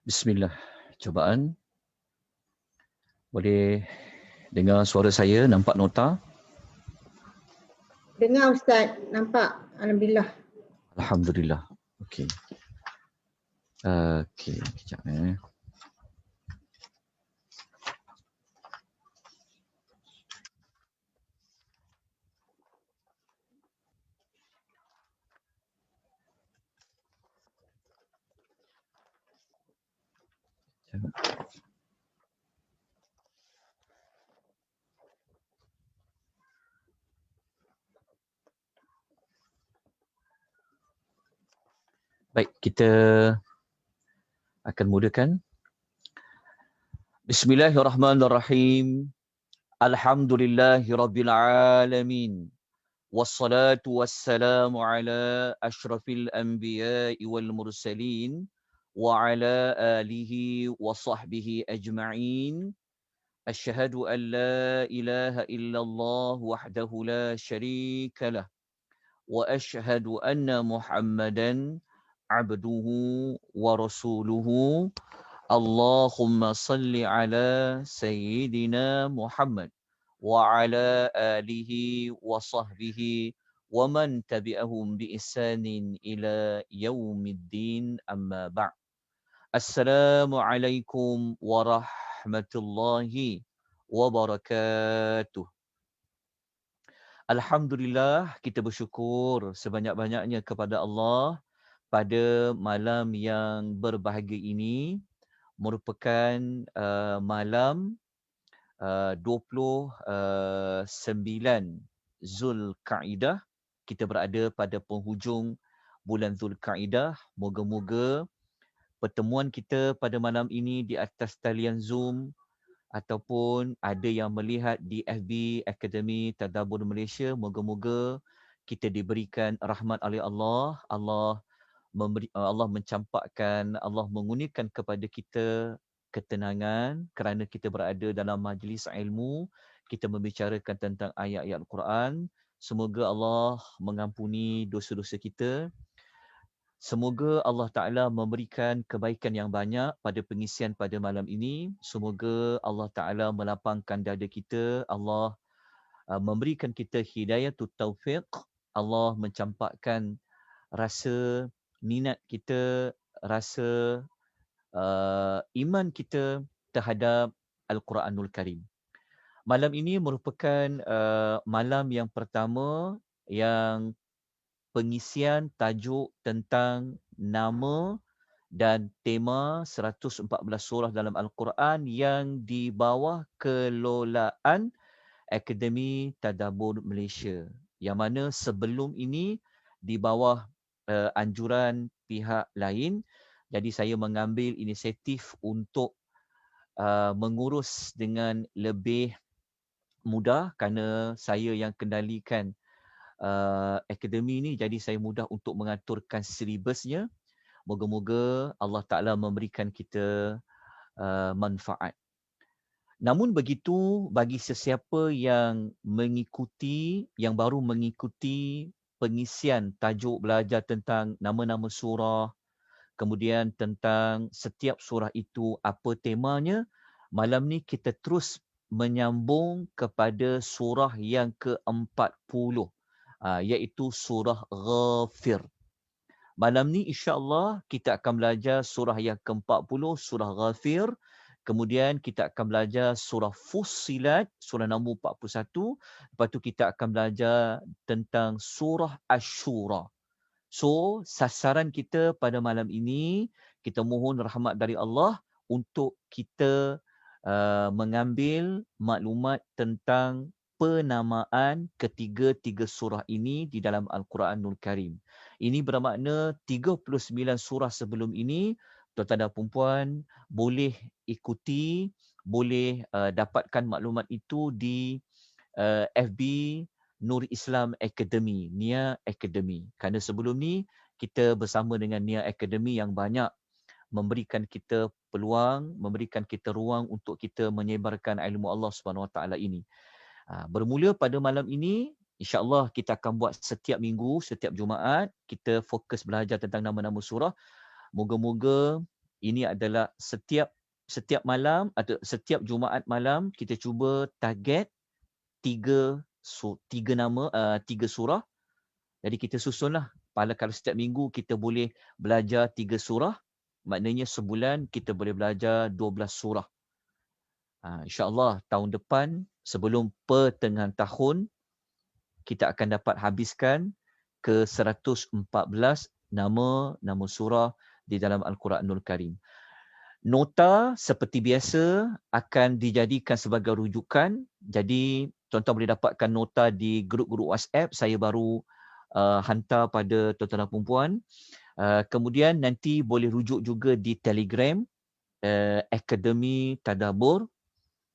Bismillah. Cubaan. Boleh dengar suara saya, nampak nota? Dengar Ustaz, nampak. Alhamdulillah. Alhamdulillah. Okey. Okey, kejap Baik, kita akan mulakan. Bismillahirrahmanirrahim. Alhamdulillahirabbil alamin. Wassalatu wassalamu ala asyrafil anbiya'i wal mursalin wa ala alihi wa sahbihi ajma'in. Asyhadu an la ilaha illallah wahdahu la syarika lah. وأشهد أن محمدا عبده ورسوله اللهم صل على سيدنا محمد وعلى آله وصحبه ومن تبعهم بإحسان إلى يوم الدين أما بعد السلام عليكم ورحمة الله وبركاته. Alhamdulillah, kita bersyukur sebanyak-banyaknya kepada Allah pada malam yang berbahagia ini, merupakan malam 29 Zulkaidah. Kita berada pada penghujung bulan Zulkaidah. Moga-moga pertemuan kita pada malam ini di atas talian Zoom ataupun ada yang melihat di FB Akademi Tadabbur Malaysia, moga-moga kita diberikan rahmat oleh Allah. Allah mencampakkan, Allah mengurniakan kepada kita ketenangan kerana kita berada dalam majlis ilmu, kita membicarakan tentang ayat-ayat Al-Quran. Semoga Allah mengampuni dosa-dosa kita. Semoga Allah Ta'ala memberikan kebaikan yang banyak pada pengisian pada malam ini. Semoga Allah Ta'ala melapangkan dada kita. Allah memberikan kita hidayatut taufiq. Allah mencampakkan rasa minat kita, rasa iman kita terhadap Al-Quranul Karim. Malam ini merupakan malam yang pertama yang pengisian tajuk tentang nama dan tema 114 surah dalam Al-Quran yang di bawah kelolaan Akademi Tadabbur Malaysia, yang mana sebelum ini di bawah anjuran pihak lain. Jadi saya mengambil inisiatif untuk mengurus dengan lebih mudah kerana saya yang kendalikan akademi ni, jadi saya mudah untuk mengaturkan silibusnya. Moga-moga Allah Ta'ala memberikan kita manfaat. Namun begitu, bagi sesiapa yang mengikuti, yang baru mengikuti pengisian tajuk belajar tentang nama-nama surah, kemudian tentang setiap surah itu apa temanya, malam ni kita terus menyambung kepada surah yang ke-40, iaitu surah Ghafir. Malam ni insya-Allah kita akan belajar surah yang ke-40, surah Ghafir. Kemudian kita akan belajar surah Fussilat, surah nombor 41. Lepas tu kita akan belajar tentang surah Asy-Syura. So, sasaran kita pada malam ini, kita mohon rahmat dari Allah untuk kita mengambil maklumat tentang penamaan ketiga-tiga surah ini di dalam Al-Quranul Karim. Ini bermakna 39 surah sebelum ini, tuan-tuan dan puan-puan boleh ikuti, boleh dapatkan maklumat itu di FB Nur Islam Academy, Nia Academy. Kerana sebelum ni kita bersama dengan Nia Academy yang banyak memberikan kita peluang, memberikan kita ruang untuk kita menyebarkan ilmu Allah Subhanahu Wa Taala ini. Bermula pada malam ini, insya-Allah kita akan buat setiap minggu, setiap Jumaat kita fokus belajar tentang nama-nama surah. Moga-moga Ini adalah setiap malam atau setiap Jumaat malam kita cuba target tiga nama, tiga surah. Jadi kita susunlah. Kalau setiap minggu kita boleh belajar 3 surah, maknanya sebulan kita boleh belajar 12 surah. InsyaAllah tahun depan sebelum pertengahan tahun kita akan dapat habiskan ke 114 nama surah di dalam Al-Quranul Karim. Nota seperti biasa akan dijadikan sebagai rujukan. Jadi tuan-tuan boleh dapatkan nota di grup-grup WhatsApp. Saya baru hantar pada tuan-tuan dan puan-puan. Kemudian nanti boleh rujuk juga di Telegram Akademi Tadabbur,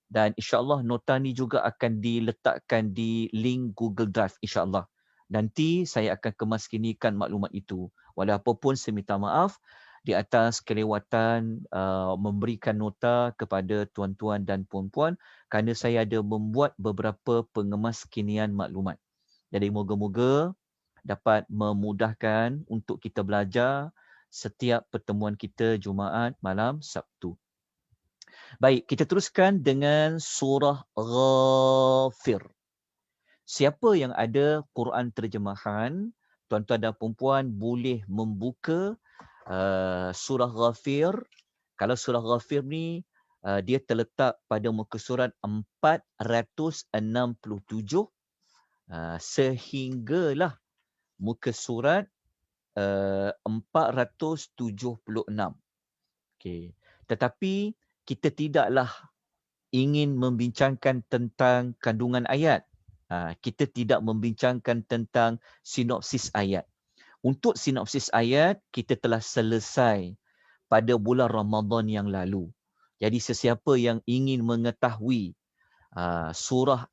dan insyaAllah nota ni juga akan diletakkan di link Google Drive insyaAllah. Nanti saya akan kemaskinikan maklumat itu. Walau apapun saya minta maaf di atas kelewatan memberikan nota kepada tuan-tuan dan puan-puan kerana saya ada membuat beberapa pengemaskinian maklumat. Jadi moga-moga dapat memudahkan untuk kita belajar setiap pertemuan kita Jumaat malam Sabtu. Baik, kita teruskan dengan surah Ghafir. Siapa yang ada Quran terjemahan, tuan-tuan dan puan-puan boleh membuka surah Ghafir. Kalau surah Ghafir ni dia terletak pada muka surat 467 sehinggalah muka surat 476. Okay. Tetapi kita tidaklah ingin membincangkan tentang kandungan ayat. Kita tidak membincangkan tentang sinopsis ayat. Untuk sinopsis ayat, kita telah selesai pada bulan Ramadan yang lalu. Jadi sesiapa yang ingin mengetahui surah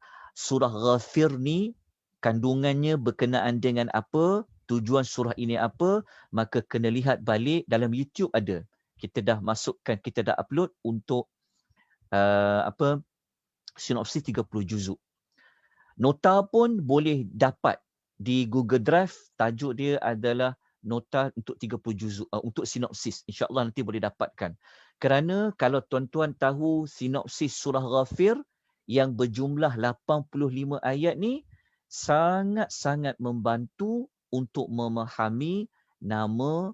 Ghafir ni, kandungannya berkenaan dengan apa, tujuan surah ini apa, maka kena lihat balik dalam YouTube ada. Kita dah masukkan, kita dah upload untuk sinopsis 30 juzuk. Nota pun boleh dapat di Google Drive. Tajuk dia adalah nota untuk 30 juzuk, untuk sinopsis. InsyaAllah nanti boleh dapatkan. Kerana kalau tuan-tuan tahu sinopsis surah Ghafir yang berjumlah 85 ayat ni, sangat-sangat membantu untuk memahami nama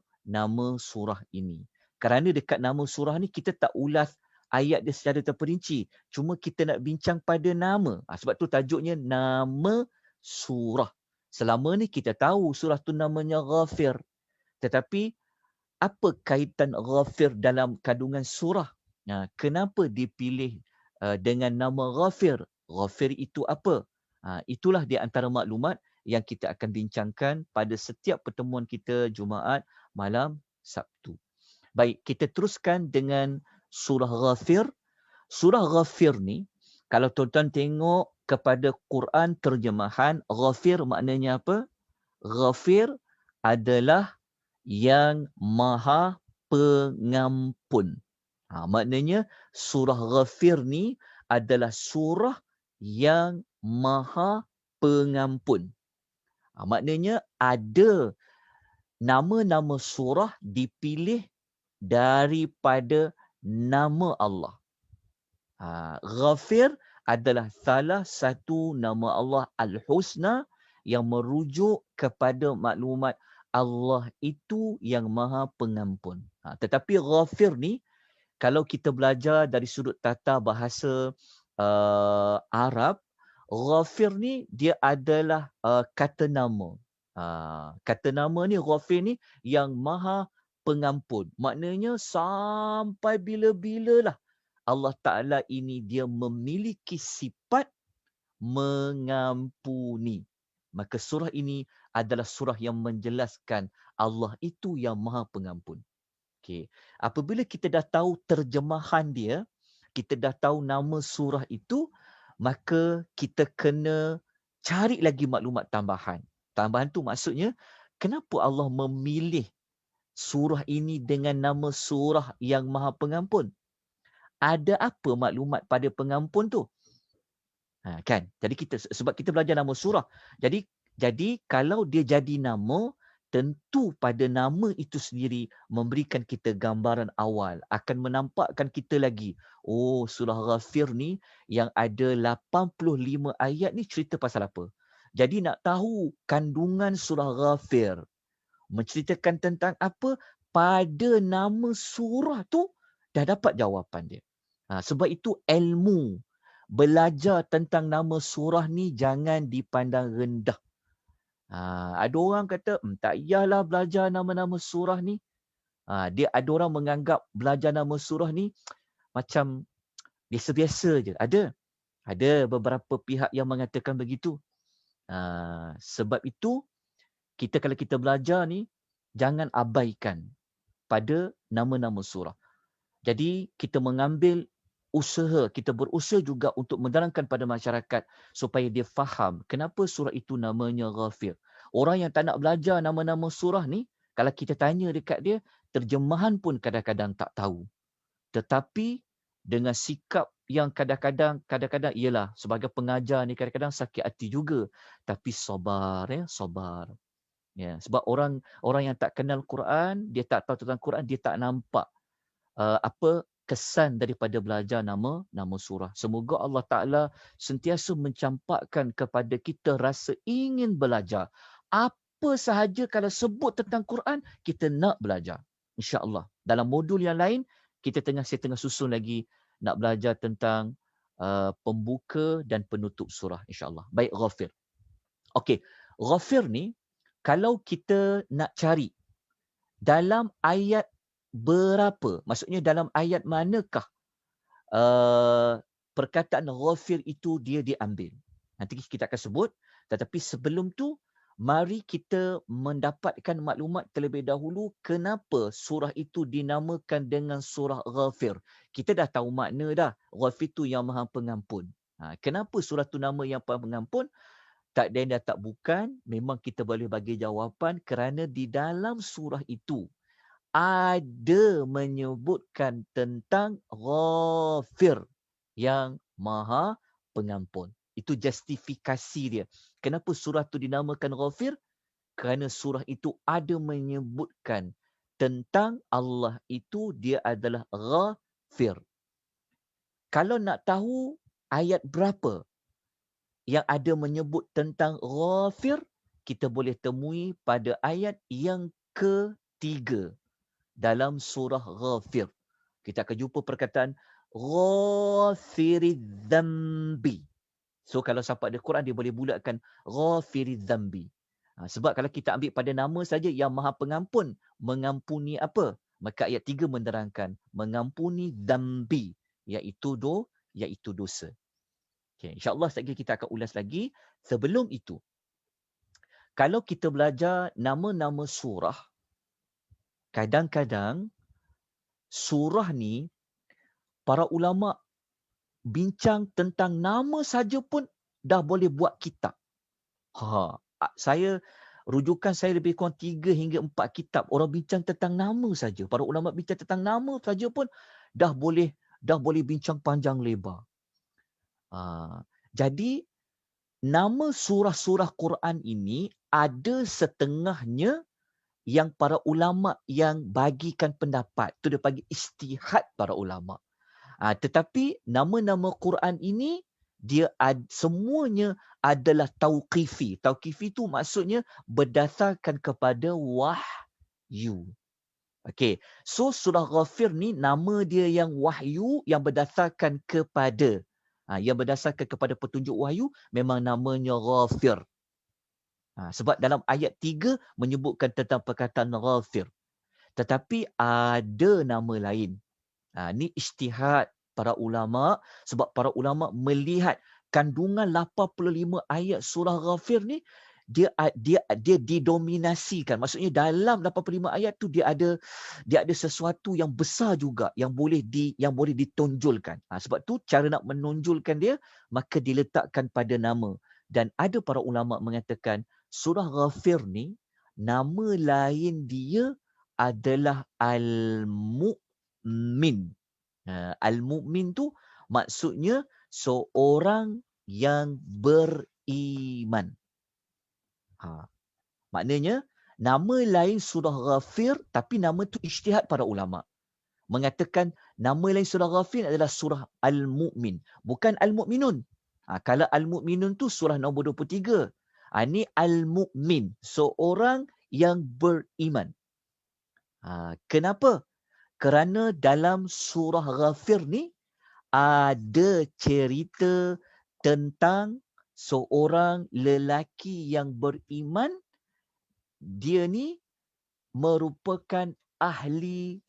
surah ini. Kerana dekat nama surah ni kita tak ulas ayat dia secara terperinci. Cuma kita nak bincang pada nama. Sebab tu tajuknya nama surah. Selama ni kita tahu surah tu namanya Ghafir. Tetapi apa kaitan Ghafir dalam kandungan surah? Kenapa dipilih dengan nama Ghafir? Ghafir itu apa? Itulah di antara maklumat yang kita akan bincangkan pada setiap pertemuan kita Jumaat malam Sabtu. Baik, kita teruskan dengan surah Ghafir. Surah Ghafir ni, kalau tuan-tuan tengok kepada Quran terjemahan, Ghafir maknanya apa? Ghafir adalah yang maha pengampun. Maknanya surah Ghafir ni adalah surah yang maha pengampun. Maknanya ada nama-nama surah dipilih daripada nama Allah. Ghafir adalah salah satu nama Allah Al-Husna yang merujuk kepada maklumat Allah itu yang maha pengampun. Tetapi Ghafir ni, kalau kita belajar dari sudut tata bahasa Arab, Ghafir ni dia adalah kata nama. Kata nama ni Ghafir ni yang maha pengampun. Maknanya sampai bila-bilalah Allah Ta'ala ini dia memiliki sifat mengampuni. Maka surah ini adalah surah yang menjelaskan Allah itu yang maha pengampun. Okay. Apabila kita dah tahu terjemahan dia, kita dah tahu nama surah itu, maka kita kena cari lagi maklumat tambahan. Tambahan tu maksudnya, kenapa Allah memilih surah ini dengan nama surah yang maha pengampun? Ada apa maklumat pada pengampun tu? Kan? Jadi sebab kita belajar nama surah. Jadi kalau dia jadi nama, tentu pada nama itu sendiri memberikan kita gambaran awal, akan menampakkan kita lagi, oh surah Ghafir ni yang ada 85 ayat ni cerita pasal apa. Jadi nak tahu kandungan surah Ghafir menceritakan tentang apa, pada nama surah tu dah dapat jawapan dia. Sebab itu ilmu belajar tentang nama surah ni jangan dipandang rendah. Ada orang kata, tak payahlah belajar nama-nama surah ni. Dia ada orang menganggap belajar nama surah ni macam biasa-biasa je. Ada beberapa pihak yang mengatakan begitu. Sebab itu, kalau kita belajar ni, jangan abaikan pada nama-nama surah. Jadi, kita mengambil usaha, kita berusaha juga untuk menerangkan pada masyarakat supaya dia faham kenapa surah itu namanya Ghafir. Orang yang tak nak belajar nama-nama surah ni, kalau kita tanya dekat dia, terjemahan pun kadang-kadang tak tahu. Tetapi dengan sikap yang kadang-kadang ialah sebagai pengajar ni kadang-kadang sakit hati juga. Tapi sabar, sabar. Ya, sebab orang yang tak kenal Quran, dia tak tahu tentang Quran, dia tak nampak apa kesan daripada belajar nama surah. Semoga Allah Ta'ala sentiasa mencampakkan kepada kita rasa ingin belajar. Apa sahaja kalau sebut tentang Quran, kita nak belajar. InsyaAllah. Dalam modul yang lain, saya tengah susun lagi nak belajar tentang pembuka dan penutup surah. InsyaAllah. Baik, Ghafir. Okey, Ghafir ni, kalau kita nak cari dalam ayat berapa, maksudnya dalam ayat manakah perkataan Ghafir itu dia diambil. Nanti kita akan sebut, tetapi sebelum tu mari kita mendapatkan maklumat terlebih dahulu kenapa surah itu dinamakan dengan surah Ghafir. Kita dah tahu makna dah, Ghafir itu yang Maha Pengampun. Kenapa surah tu nama yang Maha Pengampun? Tak lain dah tak bukan, memang kita boleh bagi jawapan kerana di dalam surah itu ada menyebutkan tentang Ghafir yang Maha Pengampun. Itu justifikasi dia. Kenapa surah itu dinamakan Ghafir? Kerana surah itu ada menyebutkan tentang Allah itu dia adalah Ghafir. Kalau nak tahu ayat berapa yang ada menyebut tentang Ghafir, kita boleh temui pada ayat yang ketiga dalam surah Ghafir. Kita akan jumpa perkataan Ghafiridz Dzambi. So kalau siapa ada Quran, dia boleh bulatkan Ghafiridz Dzambi. Sebab kalau kita ambil pada nama saja yang Maha Pengampun, mengampuni apa? Maka ayat 3 menerangkan mengampuni dzambi, iaitu dosa. Okay, InsyaAllah sekejap kita akan ulas lagi. Sebelum itu, kalau kita belajar nama-nama surah, kadang-kadang surah ni para ulama bincang tentang nama saja pun dah boleh buat kitab. Rujukan saya lebih kurang 3 hingga 4 kitab. Orang bincang tentang nama saja. Para ulama bincang tentang nama saja pun dah boleh bincang panjang lebar. Jadi nama surah-surah Quran ini ada setengahnya yang para ulama yang bagikan pendapat. Itu dia panggil ijtihad para ulama. Tetapi nama-nama Quran ini dia semuanya adalah tauqifi. Tauqifi itu maksudnya berdasarkan kepada wahyu. Okey. So surah Ghafir ni nama dia yang wahyu, yang berdasarkan kepada petunjuk wahyu, memang namanya Ghafir. Sebab dalam ayat 3 menyebutkan tentang perkataan Ghafir. Tetapi ada nama lain. Ini ijtihad para ulama, sebab para ulama melihat kandungan 85 ayat surah Ghafir ni dia didominasikan. Maksudnya dalam 85 ayat tu dia ada sesuatu yang besar juga yang boleh ditonjolkan. Sebab tu cara nak menonjolkan dia, maka diletakkan pada nama. Dan ada para ulama mengatakan surah Ghafir ni nama lain dia adalah Al-Mu'min. Al-Mu'min tu maksudnya seorang yang beriman. Maknanya Nama lain surah Ghafir, tapi nama tu ijtihad para ulama. Mengatakan nama lain surah Ghafir adalah surah Al-Mu'min. Bukan Al-Mu'minun. Kalau Al-Mu'minun tu surah nombor 23. Ini Al-Mu'min. Seorang yang beriman. Kenapa? Kerana dalam surah Ghafir ni ada cerita tentang seorang lelaki yang beriman. Dia ni merupakan ahli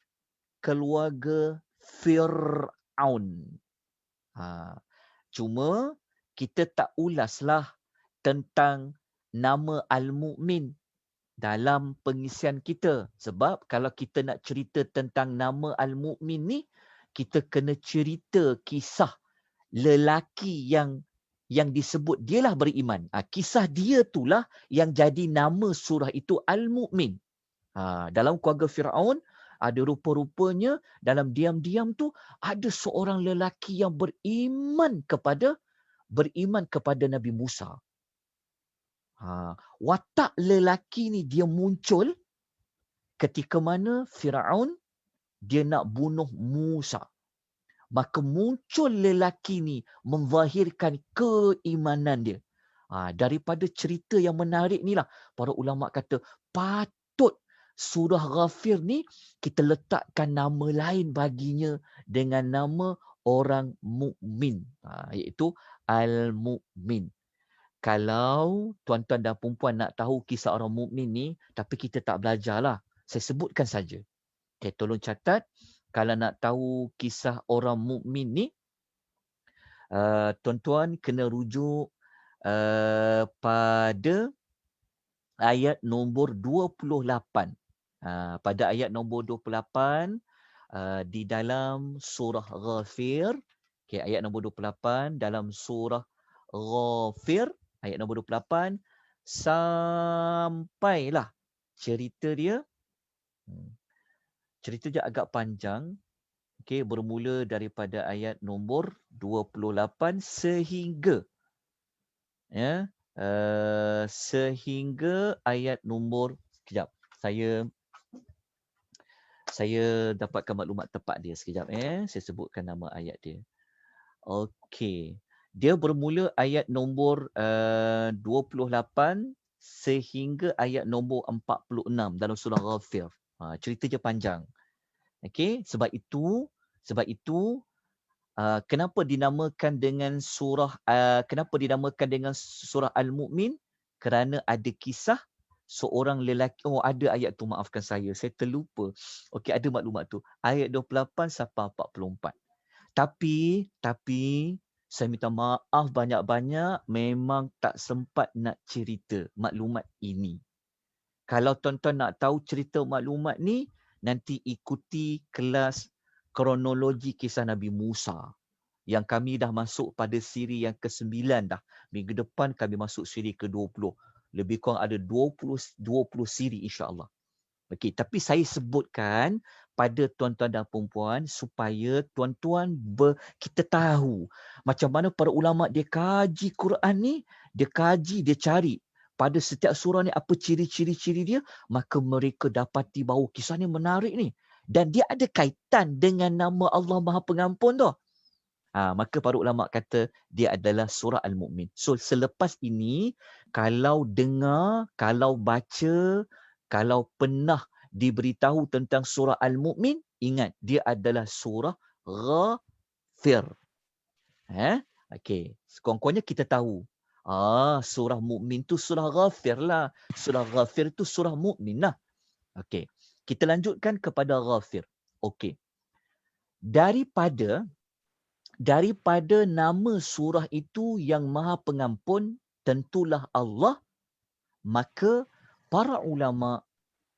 keluarga Fir'aun. Cuma kita tak ulaslah tentang nama Al-Mu'min dalam pengisian kita. Sebab kalau kita nak cerita tentang nama Al-Mu'min ni, kita kena cerita kisah lelaki yang disebut dialah beriman. Kisah dia itulah yang jadi nama surah itu Al-Mu'min. Dalam keluarga Fir'aun, ada rupa-rupanya dalam diam-diam tu ada seorang lelaki yang beriman kepada Nabi Musa. Watak lelaki ni dia muncul ketika mana Fir'aun dia nak bunuh Musa. Maka muncul lelaki ni menzahirkan keimanan dia. Daripada cerita yang menarik ni lah, para ulama kata patut surah Ghafir ni kita letakkan nama lain baginya dengan nama orang mukmin, iaitu Al-Mu'min. Kalau tuan-tuan dan puan nak tahu kisah orang mukmin ni, tapi kita tak belajarlah, saya sebutkan saja. Okay, tolong catat. Kalau nak tahu kisah orang mukmin ni, tuan-tuan kena rujuk pada ayat nombor 28. Pada ayat nombor 28 di dalam surah Ghafir. Okay, ayat nombor 28 dalam surah Ghafir, ayat nombor 28 sampailah cerita dia. Cerita dia agak panjang. Okay, bermula daripada ayat nombor 28 sehingga sehingga ayat nombor, sekejap, saya dapatkan maklumat tepat dia sekejap. Saya sebutkan nama ayat dia. Okey. Dia bermula ayat nombor 28 sehingga ayat nombor 46 dalam surah Ghafir. Cerita je panjang. Okey, sebab itu kenapa dinamakan dengan surah Al-Mu'min? Kerana ada kisah seorang lelaki. Ada ayat tu, maafkan saya terlupa. Okey, ada maklumat tu. Ayat 28 sampai 44. Tapi saya minta maaf banyak-banyak, memang tak sempat nak cerita maklumat ini. Kalau tuan-tuan nak tahu cerita maklumat ni, nanti ikuti kelas kronologi kisah Nabi Musa. Yang kami dah masuk pada siri yang ke-9 dah. Minggu depan kami masuk siri ke-20. Lebih kurang ada 20 siri insya-Allah. Okey, tapi saya sebutkan pada tuan-tuan dan puan-puan supaya tuan-tuan kita tahu macam mana para ulama dia kaji Quran ni, dia kaji, dia cari pada setiap surah ni apa ciri-ciri dia, maka mereka dapati bahawa kisah ni menarik ni dan dia ada kaitan dengan nama Allah Maha Pengampun tu. Maka para ulama kata dia adalah surah Al-Mu'min. So selepas ini kalau dengar, kalau baca, kalau pernah diberitahu tentang surah Al-Mu'min, ingat dia adalah surah Ghafir. Okey, sekurang-kurangnya kita tahu. Surah Mu'min tu surah Ghafir lah. Surah Ghafir tu surah Mu'min lah. Okey, kita lanjutkan kepada Ghafir. Okey. Daripada nama surah itu yang Maha Pengampun, tentulah Allah, maka para ulama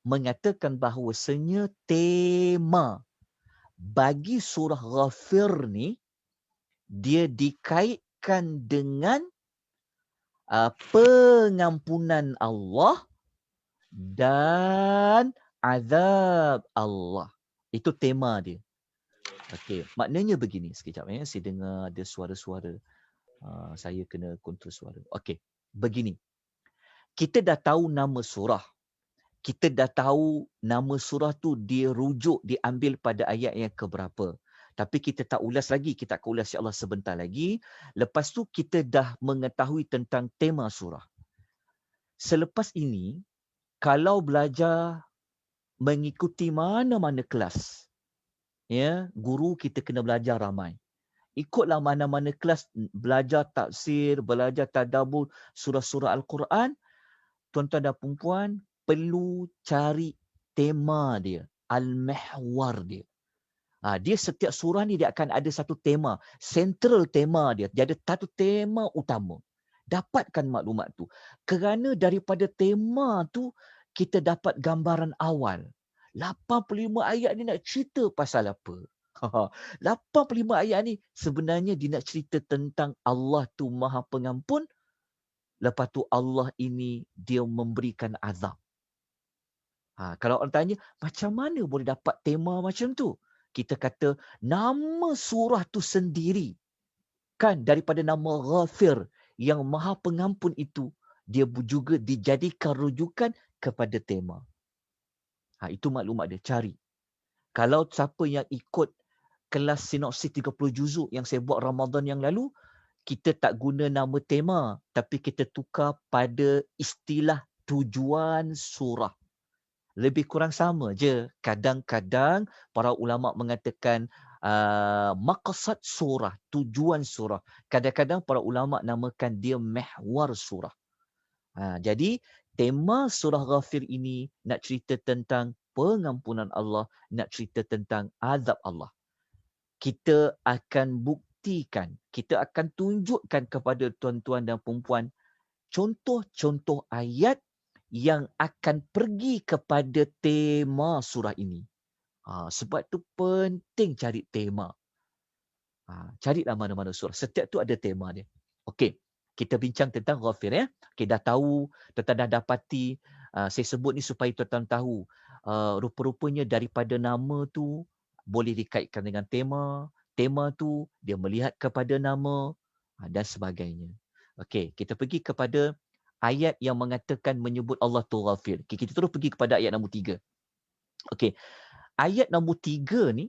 mengatakan bahawasanya tema bagi surah Ghafir ni dia dikaitkan dengan pengampunan Allah dan azab Allah. Itu tema dia. Okey, maknanya begini, sekejap saya dengar ada suara-suara. Saya kena kontrol suara. Okey, begini. Kita dah tahu nama surah. kita dah tahu nama surah tu dia rujuk, diambil pada ayat yang keberapa. Tapi kita tak ulas lagi, kita akan ulas insya-Allah sebentar lagi. Lepas tu kita dah mengetahui tentang tema surah. Selepas ini, kalau belajar mengikuti mana-mana kelas, ya, guru kita kena belajar ramai. Ikutlah mana-mana kelas belajar tafsir, belajar tadabbur surah-surah Al-Quran, tuan-tuan dan puan-puan perlu cari tema dia, al-mihwar dia. Dia setiap surah ni dia akan ada satu tema, central tema dia. Dia ada satu tema utama. Dapatkan maklumat tu. Kerana daripada tema tu kita dapat gambaran awal. 85 ayat ni nak cerita pasal apa? 85 ayat ni sebenarnya dia nak cerita tentang Allah tu Maha Pengampun. Lepas tu Allah ini dia memberikan azab. Kalau orang tanya, macam mana boleh dapat tema macam tu? Kita kata, nama surah tu sendiri. Kan daripada nama Ghafir, yang Maha Pengampun itu, dia juga dijadikan rujukan kepada tema. Itu maklumat dia, cari. Kalau siapa yang ikut kelas sinopsis 30 juzuk yang saya buat Ramadan yang lalu, kita tak guna nama tema, tapi kita tukar pada istilah tujuan surah. Lebih kurang sama je. Kadang-kadang para ulama mengatakan maqsad surah, tujuan surah. Kadang-kadang para ulama namakan dia mihwar surah. Jadi tema surah Ghafir ini nak cerita tentang pengampunan Allah, nak cerita tentang azab Allah. Kita akan buktikan, kita akan tunjukkan kepada tuan-tuan dan puan-puan contoh-contoh ayat yang akan pergi kepada tema surah ini. Sebab tu penting cari tema. Carilah mana-mana surah. Setiap tu ada tema dia. Okey, kita bincang tentang Ghafir ya. Okey, dah tahu, tuan-tuan dah dapati. Saya sebut ni supaya tuan-tuan tahu. Rupa-rupanya daripada nama tu boleh dikaitkan dengan tema. Tema tu dia melihat kepada nama dan sebagainya. Okey, kita pergi kepada ayat yang mengatakan menyebut Allah tu Ghafir. Okay, kita terus pergi kepada ayat nombor 3. Okey. Ayat nombor 3 ni,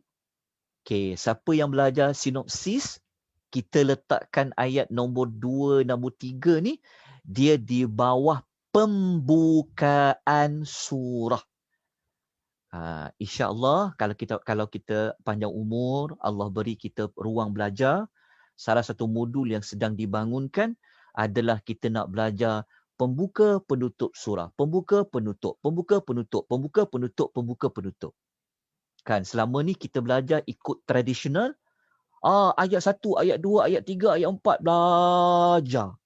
siapa yang belajar sinopsis, kita letakkan ayat nombor 2, nombor 3 ni, dia di bawah pembukaan surah. InsyaAllah kalau kita panjang umur, Allah beri kita ruang belajar, salah satu modul yang sedang dibangunkan adalah kita nak belajar pembuka penutup surah. Pembuka penutup, pembuka penutup, pembuka penutup, pembuka penutup. Kan selama ni kita belajar ikut tradisional. Ayat 1, ayat 2, ayat 3, ayat 4 belajar.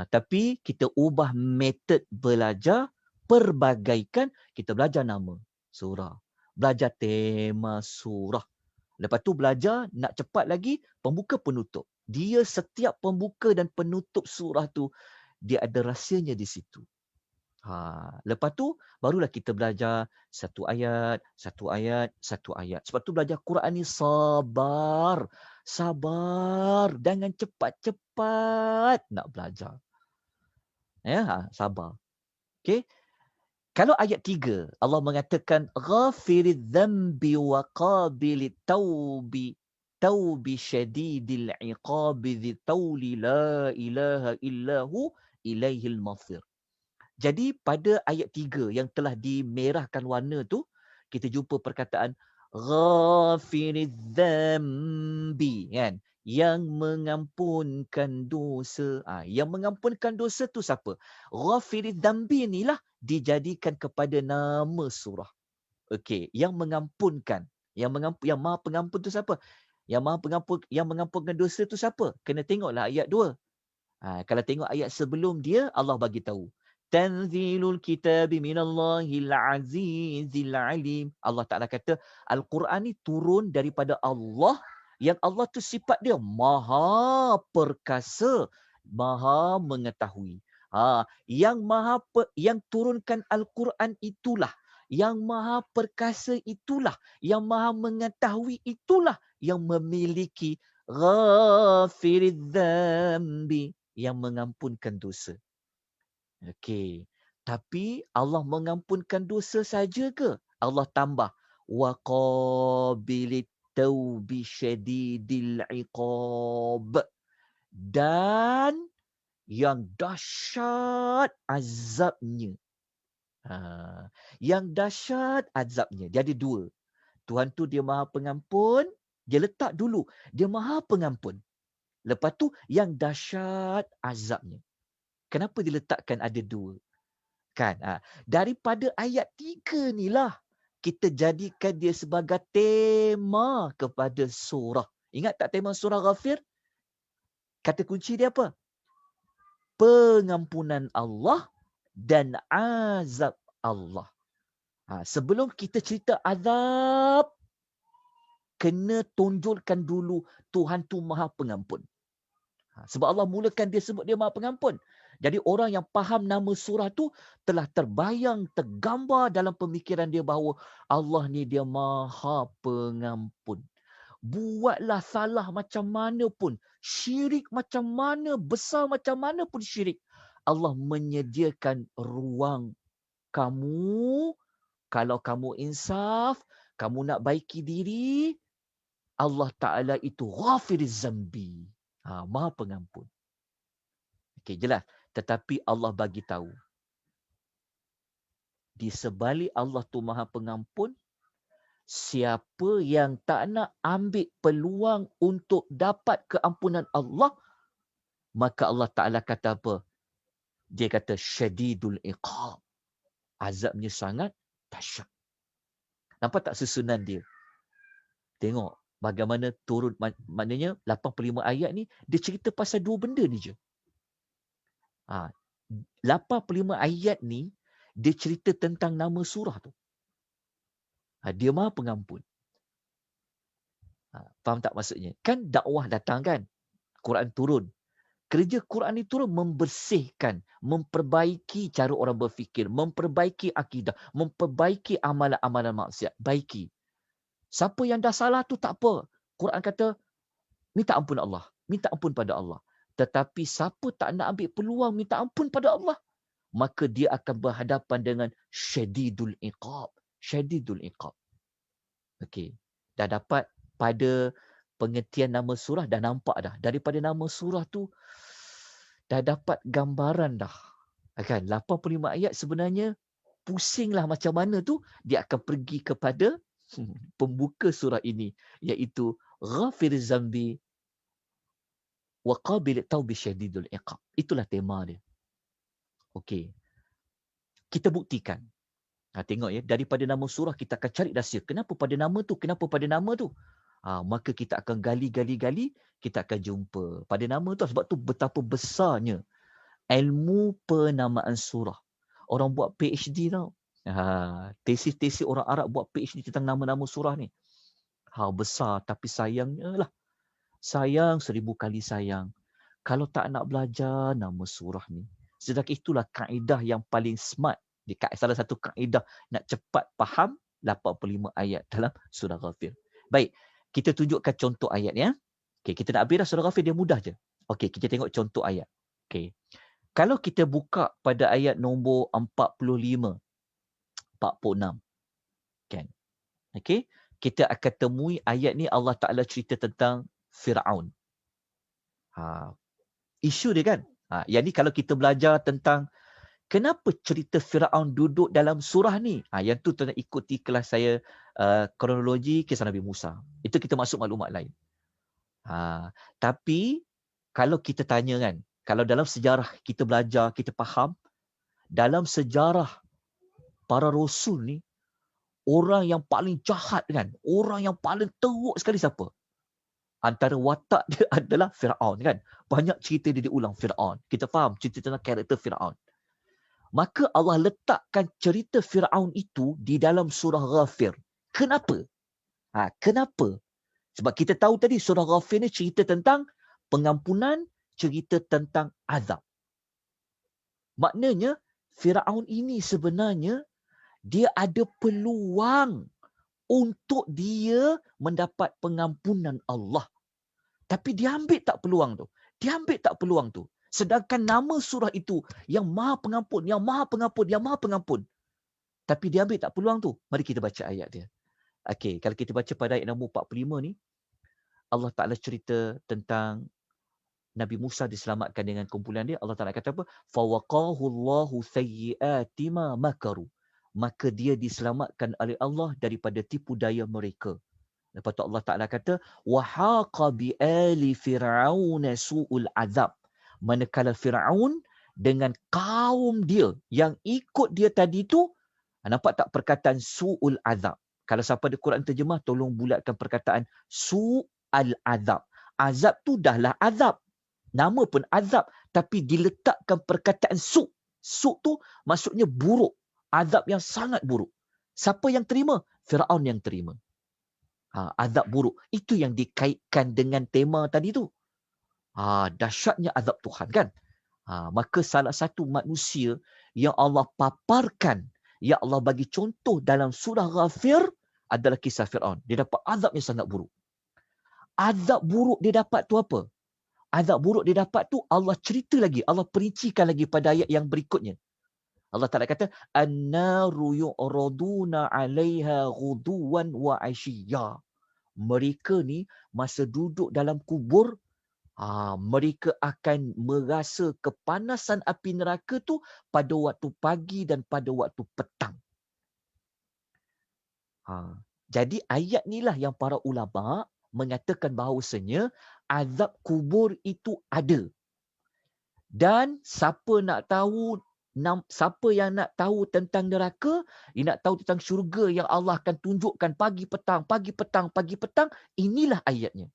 Tapi kita ubah metod belajar, perbagaikan, kita belajar nama surah. Belajar tema surah. Lepas tu belajar nak cepat lagi pembuka penutup. Dia setiap pembuka dan penutup surah tu dia ada rahsianya di situ. Lepas tu barulah kita belajar satu ayat, satu ayat, satu ayat. Sebab tu belajar Quran ni sabar. Sabar. Jangan cepat-cepat nak belajar. Sabar. Okey. Kalau ayat 3, Allah mengatakan ghafiridz dzambi wa qabilit taubi syadidil iqabi dzi tauli la ilaha illahu ilaihil masir. Jadi pada ayat 3 yang telah dimerahkan warna tu, kita jumpa perkataan ghafiridz dzambi, kan? Yang mengampunkan dosa. Yang mengampunkan dosa tu siapa? Ghafiridz dzambi inilah dijadikan kepada nama surah. Okey, yang mengampunkan. Yang Maha Pengampun tu siapa? Yang mengampunkan dosa tu siapa? Kena tengoklah ayat 2. Kalau tengok ayat sebelum dia, Allah bagi tahu. Tanzilul kitabi minallahil azizil alim. Allah Ta'ala kata, Al-Quran ni turun daripada Allah, yang Allah tu sifat dia maha perkasa, maha mengetahui. Yang turunkan Al-Quran itulah, yang maha perkasa itulah, yang maha mengetahui itulah, yang memiliki ghafiridz dzambi, yang mengampunkan dosa. Okey. Tapi Allah mengampunkan dosa saja ke? Allah tambah wa qabilit taubi syadidil iqab, dan yang dahsyat azabnya. Yang dahsyat azabnya. Dia ada dua. Tuhan tu dia Maha Pengampun, dia letak dulu dia Maha Pengampun. Lepas tu yang dahsyat azabnya. Kenapa diletakkan ada dua? Kan? Daripada ayat 3 ni lah kita jadikan dia sebagai tema kepada surah. Ingat tak tema surah Ghafir? Kata kunci dia apa? Pengampunan Allah dan azab Allah. Sebelum kita cerita azab, kena tonjolkan dulu Tuhan tu Maha Pengampun. Sebab Allah mulakan dia sebut dia Maha Pengampun. Jadi orang yang faham nama surah tu telah terbayang, tergambar dalam pemikiran dia bahawa Allah ni dia Maha Pengampun. Buatlah salah macam mana pun, syirik macam mana, besar macam mana pun syirik, Allah menyediakan ruang kamu, kalau kamu insaf, kamu nak baiki diri, Allah Ta'ala itu ghafiriz zambi. Maha Pengampun. Okey, jelas. Tetapi Allah bagi tahu, di sebalik Allah tu Maha Pengampun, siapa yang tak nak ambil peluang untuk dapat keampunan Allah, maka Allah Ta'ala kata apa? Dia kata syadidul iqab. Azabnya sangat dahsyat. Nampak tak susunan dia? Tengok bagaimana turun, maknanya 85 ayat ni dia cerita pasal dua benda ni je. 85 ayat ni dia cerita tentang nama surah tu. Dia Maha Pengampun. Faham tak maksudnya? Kan dakwah datang kan? Quran turun. Kerja Quran ni turun membersihkan, memperbaiki cara orang berfikir, memperbaiki akidah, memperbaiki amalan-amalan maksiat. Baiki. Siapa yang dah salah tu tak apa. Quran kata, minta ampun Allah. Minta ampun pada Allah. Tetapi siapa tak nak ambil peluang minta ampun pada Allah, maka dia akan berhadapan dengan syadidul iqab. Syadidul iqab. Okey. Dah dapat pada pengertian nama surah, dah nampak dah. Daripada nama surah tu, dah dapat gambaran dah. Kan? 85 ayat sebenarnya pusinglah macam mana tu, dia akan pergi kepada pembuka surah ini, iaitu Ghafiriz zambi wa qabilit taubi syadidul iqab. Itulah tema dia. Okey. Kita buktikan. Tengok ya, daripada nama surah kita akan cari rahsia. Kenapa pada nama tu? Kenapa pada nama tu? Maka kita akan gali, kita akan jumpa pada nama tu. Sebab tu betapa besarnya ilmu penamaan surah. Orang buat PhD tau. Tesis-tesis orang Arab buat PhD tentang nama-nama surah ni. Besar, tapi sayangnya lah. Sayang 1000 kali sayang. Kalau tak nak belajar nama surah ni. Sedangkan itulah kaedah yang paling smart. Salah satu kaedah nak cepat faham 85 ayat dalam surah Ghafir. Baik, kita tunjukkan contoh ayat ya. Okay, kita nak habis dah surah Ghafir, dia mudah je. Okey, kita tengok contoh ayat. Okey. Kalau kita buka pada ayat nombor 45, 46. Kan? Okey, kita akan temui ayat ni Allah Ta'ala cerita tentang Fir'aun. Isu dia kan? Yang ni kalau kita belajar tentang kenapa cerita Fir'aun duduk dalam surah ni? Yang tu tuan ikuti kelas saya kronologi kisah Nabi Musa. Itu kita masuk maklumat lain. Tapi kalau kita tanya kan, kalau dalam sejarah kita belajar, kita faham, dalam sejarah para rasul ni, orang yang paling jahat kan, orang yang paling teruk sekali siapa? Antara watak dia adalah Fir'aun kan. Banyak cerita dia diulang Fir'aun. Kita faham cerita tentang karakter Fir'aun. Maka Allah letakkan cerita Fir'aun itu di dalam surah Ghafir. Kenapa? Kenapa? Sebab kita tahu tadi surah Ghafir ni cerita tentang pengampunan, cerita tentang azab. Maknanya Fir'aun ini sebenarnya dia ada peluang untuk dia mendapat pengampunan Allah. Tapi dia ambil tak peluang tu? Dia ambil tak peluang tu? Sedangkan nama surah itu yang Maha Pengampun, yang Maha Pengampun, yang Maha Pengampun. Tapi dia ambil tak peluang tu. Mari kita baca ayat dia. Okey, kalau kita baca pada ayat nombor 45 ni, Allah Ta'ala cerita tentang Nabi Musa diselamatkan dengan kumpulan dia. Allah Ta'ala kata apa? فَوَقَاهُ اللَّهُ سَيِّئَاتِ مَا مَكَرُوا. Maka dia diselamatkan oleh Allah daripada tipu daya mereka. Lepas tu Allah Ta'ala kata, وَحَاقَ بِآلِ فِرْعَوْنَ سُوءُ الْعَذَابِ. Manakala Fir'aun dengan kaum dia yang ikut dia tadi tu, nampak tak perkataan su'ul azab? Kalau siapa ada Quran terjemah, tolong bulatkan perkataan su'al azab. Azab tu dahlah azab. Nama pun azab. Tapi diletakkan perkataan su'. Su' tu maksudnya buruk. Azab yang sangat buruk. Siapa yang terima? Fir'aun yang terima. Azab buruk. Itu yang dikaitkan dengan tema tadi tu. Dahsyatnya azab Tuhan kan? Maka salah satu manusia yang Allah paparkan, yang Allah bagi contoh dalam surah Ghafir adalah kisah Fir'aun. Dia dapat azab yang sangat buruk. Azab buruk dia dapat tu apa? Azab buruk dia dapat tu Allah cerita lagi, Allah perincikan lagi pada ayat yang berikutnya. Allah Ta'ala kata, An-naru yu'raduna 'alaiha ghuduwan wa 'ashiyya. Mereka ni masa duduk dalam kubur, mereka akan merasa kepanasan api neraka tu pada waktu pagi dan pada waktu petang. Jadi ayat inilah yang para ulama mengatakan bahawasanya azab kubur itu ada. Dan siapa yang nak tahu tentang neraka, dia nak tahu tentang syurga yang Allah akan tunjukkan pagi petang, inilah ayatnya.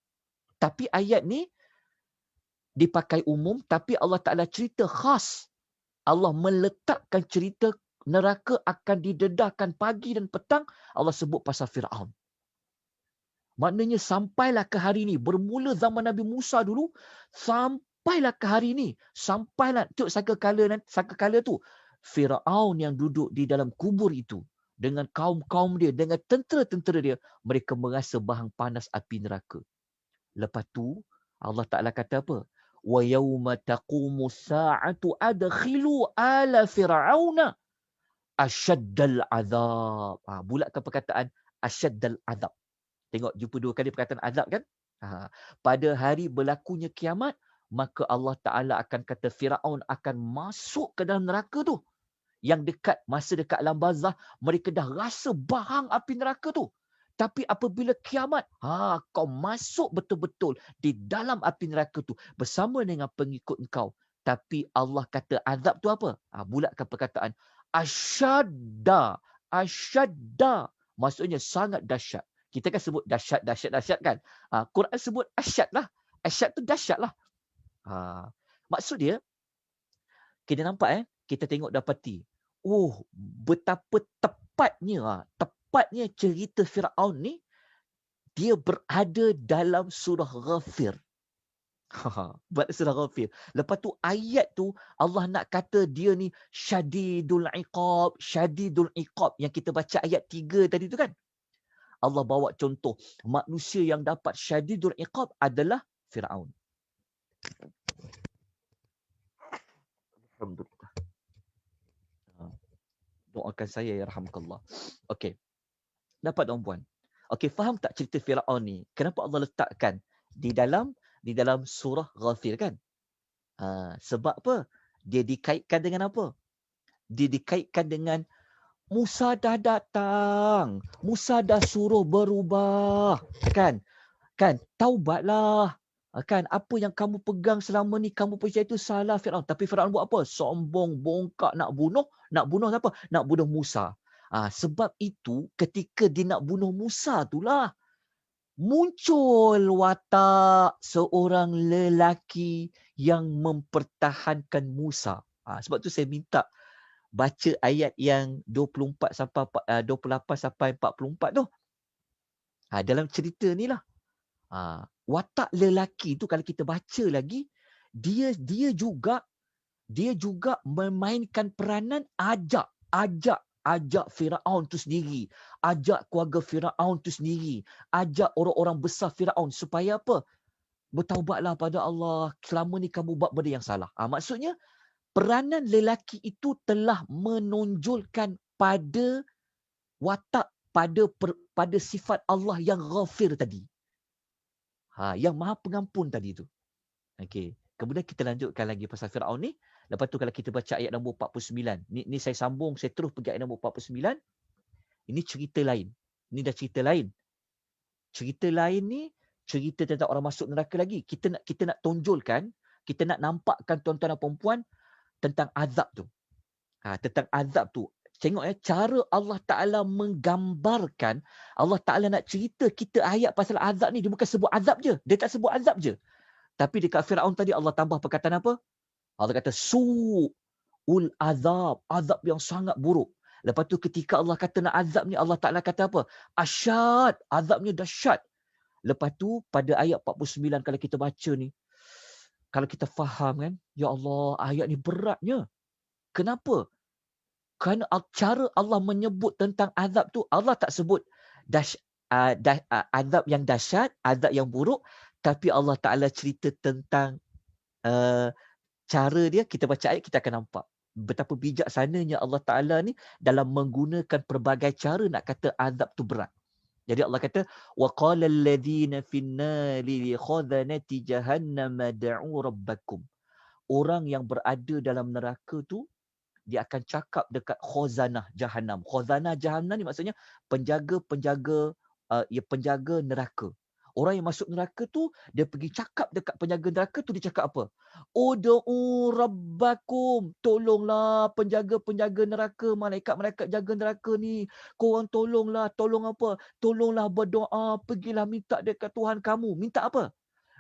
Tapi ayat ni dipakai umum, tapi Allah Ta'ala cerita khas. Allah meletakkan cerita neraka akan didedahkan pagi dan petang, Allah sebut pasal Fir'aun. Maknanya sampailah ke hari ini, bermula zaman Nabi Musa dulu, sampailah ke hari ini, sampailah, sangkakala tu, Fir'aun yang duduk di dalam kubur itu, dengan kaum-kaum dia, dengan tentera-tentera dia, mereka merasa bahang panas api neraka. Lepas tu, Allah Ta'ala kata apa? وَيَوْمَ تَقُومُ السَّاعَةُ أَدْخِلُوا آلَ فِرْعَوْنَ أَشَدَّ الْعَذَابِ. Bulatkan perkataan أَشَدَّ الْعَذَابِ. Tengok, jumpa dua kali perkataan azab kan? Pada hari berlakunya kiamat, maka Allah Ta'ala akan kata Fir'aun akan masuk ke dalam neraka tu. Yang masa dekat alam barzah, mereka dah rasa bahang api neraka tu. Tapi apabila kiamat, kau masuk betul-betul di dalam api neraka tu bersama dengan pengikut engkau. Tapi Allah kata azab tu apa? Bulatkan perkataan asyadda. Asyadda. Maksudnya sangat dahsyat. Kita kan sebut dahsyat kan? Quran sebut asyad lah. Asyad tu dahsyat lah. Maksud dia, kita nampak kita tengok dapati. Betapa tepatnya cerita Fir'aun ni, dia berada dalam surah Ghafir. Surah Ghafir. Lepas tu ayat tu Allah nak kata dia ni syadidul iqab yang kita baca ayat 3 tadi tu kan. Allah bawa contoh manusia yang dapat syadidul iqab adalah Fir'aun. Alhamdulillah. Doakan saya ya rahmatullah. Okey. Dapat tuan-puan. Okey, faham tak cerita Fir'aun ni? Kenapa Allah letakkan di dalam surah Ghafir kan? Sebab apa? Dia dikaitkan dengan apa? Dia dikaitkan dengan Musa dah datang. Musa dah suruh berubah. Kan? Taubatlah. Kan? Apa yang kamu pegang selama ni, kamu percaya itu salah Fir'aun. Tapi Fir'aun buat apa? Sombong, bongkak, nak bunuh siapa? Nak bunuh Musa. Sebab itu ketika dia nak bunuh Musa itulah muncul watak seorang lelaki yang mempertahankan Musa. Sebab tu saya minta baca ayat yang 28 sampai 44 tu. Dalam cerita ni lah. Watak lelaki tu kalau kita baca lagi, dia juga memainkan peranan ajak Firaun tu sendiri, ajak keluarga Firaun tu sendiri, ajak orang-orang besar Firaun supaya apa? bertaubatlah pada Allah. Selama ni kamu buat benda yang salah. Maksudnya, peranan lelaki itu telah menonjolkan pada watak, pada sifat Allah yang ghafir tadi. Yang maha pengampun tadi tu. Okey. Kemudian kita lanjutkan lagi pasal Firaun ni. Lepas tu kalau kita baca ayat nombor 49. Ni saya sambung, saya terus pergi ayat nombor 49. Ini cerita lain. Ini dah cerita lain. Cerita lain ni cerita tentang orang masuk neraka lagi. Kita nak tonjolkan, kita nak nampakkan tuan-tuan dan puan-puan tentang azab tu. Tentang azab tu. Tengok cara Allah Ta'ala menggambarkan, Allah Ta'ala nak cerita kita ayat pasal azab ni, dia bukan sebut azab je. Dia tak sebut azab je. Tapi dekat Firaun tadi Allah tambah perkataan apa? Allah kata su'ul azab. Azab yang sangat buruk. Lepas tu ketika Allah kata nak azab ni, Allah Ta'ala kata apa? Asyad. Azabnya dahsyat. Lepas tu pada ayat 49 kalau kita baca ni, kalau kita faham kan, ya Allah, ayat ni beratnya. Kenapa? Kerana cara Allah menyebut tentang azab tu, Allah tak sebut azab yang dahsyat, azab yang buruk, tapi Allah Ta'ala cerita tentang cara dia. Kita baca ayat, kita akan nampak betapa bijaksananya Allah Ta'ala ni dalam menggunakan pelbagai cara nak kata azab tu berat. Jadi Allah kata, وَقَالَ الَّذِينَ فِي النَّارِ لِخَزَنَةِ جَهَنَّمَ دَعُوا رَبَّكُمْ. Orang yang berada dalam neraka tu, dia akan cakap dekat khazanah Jahannam. Khazanah Jahannam ni maksudnya penjaga-penjaga, penjaga neraka. Orang yang masuk neraka tu, dia pergi cakap dekat penjaga neraka tu, dia cakap apa? Ud'u rabbakum. Tolonglah penjaga-penjaga neraka, malaikat-malaikat jaga neraka ni. Korang tolonglah. Tolong apa? Tolonglah berdoa. Pergilah minta dekat Tuhan kamu. Minta apa?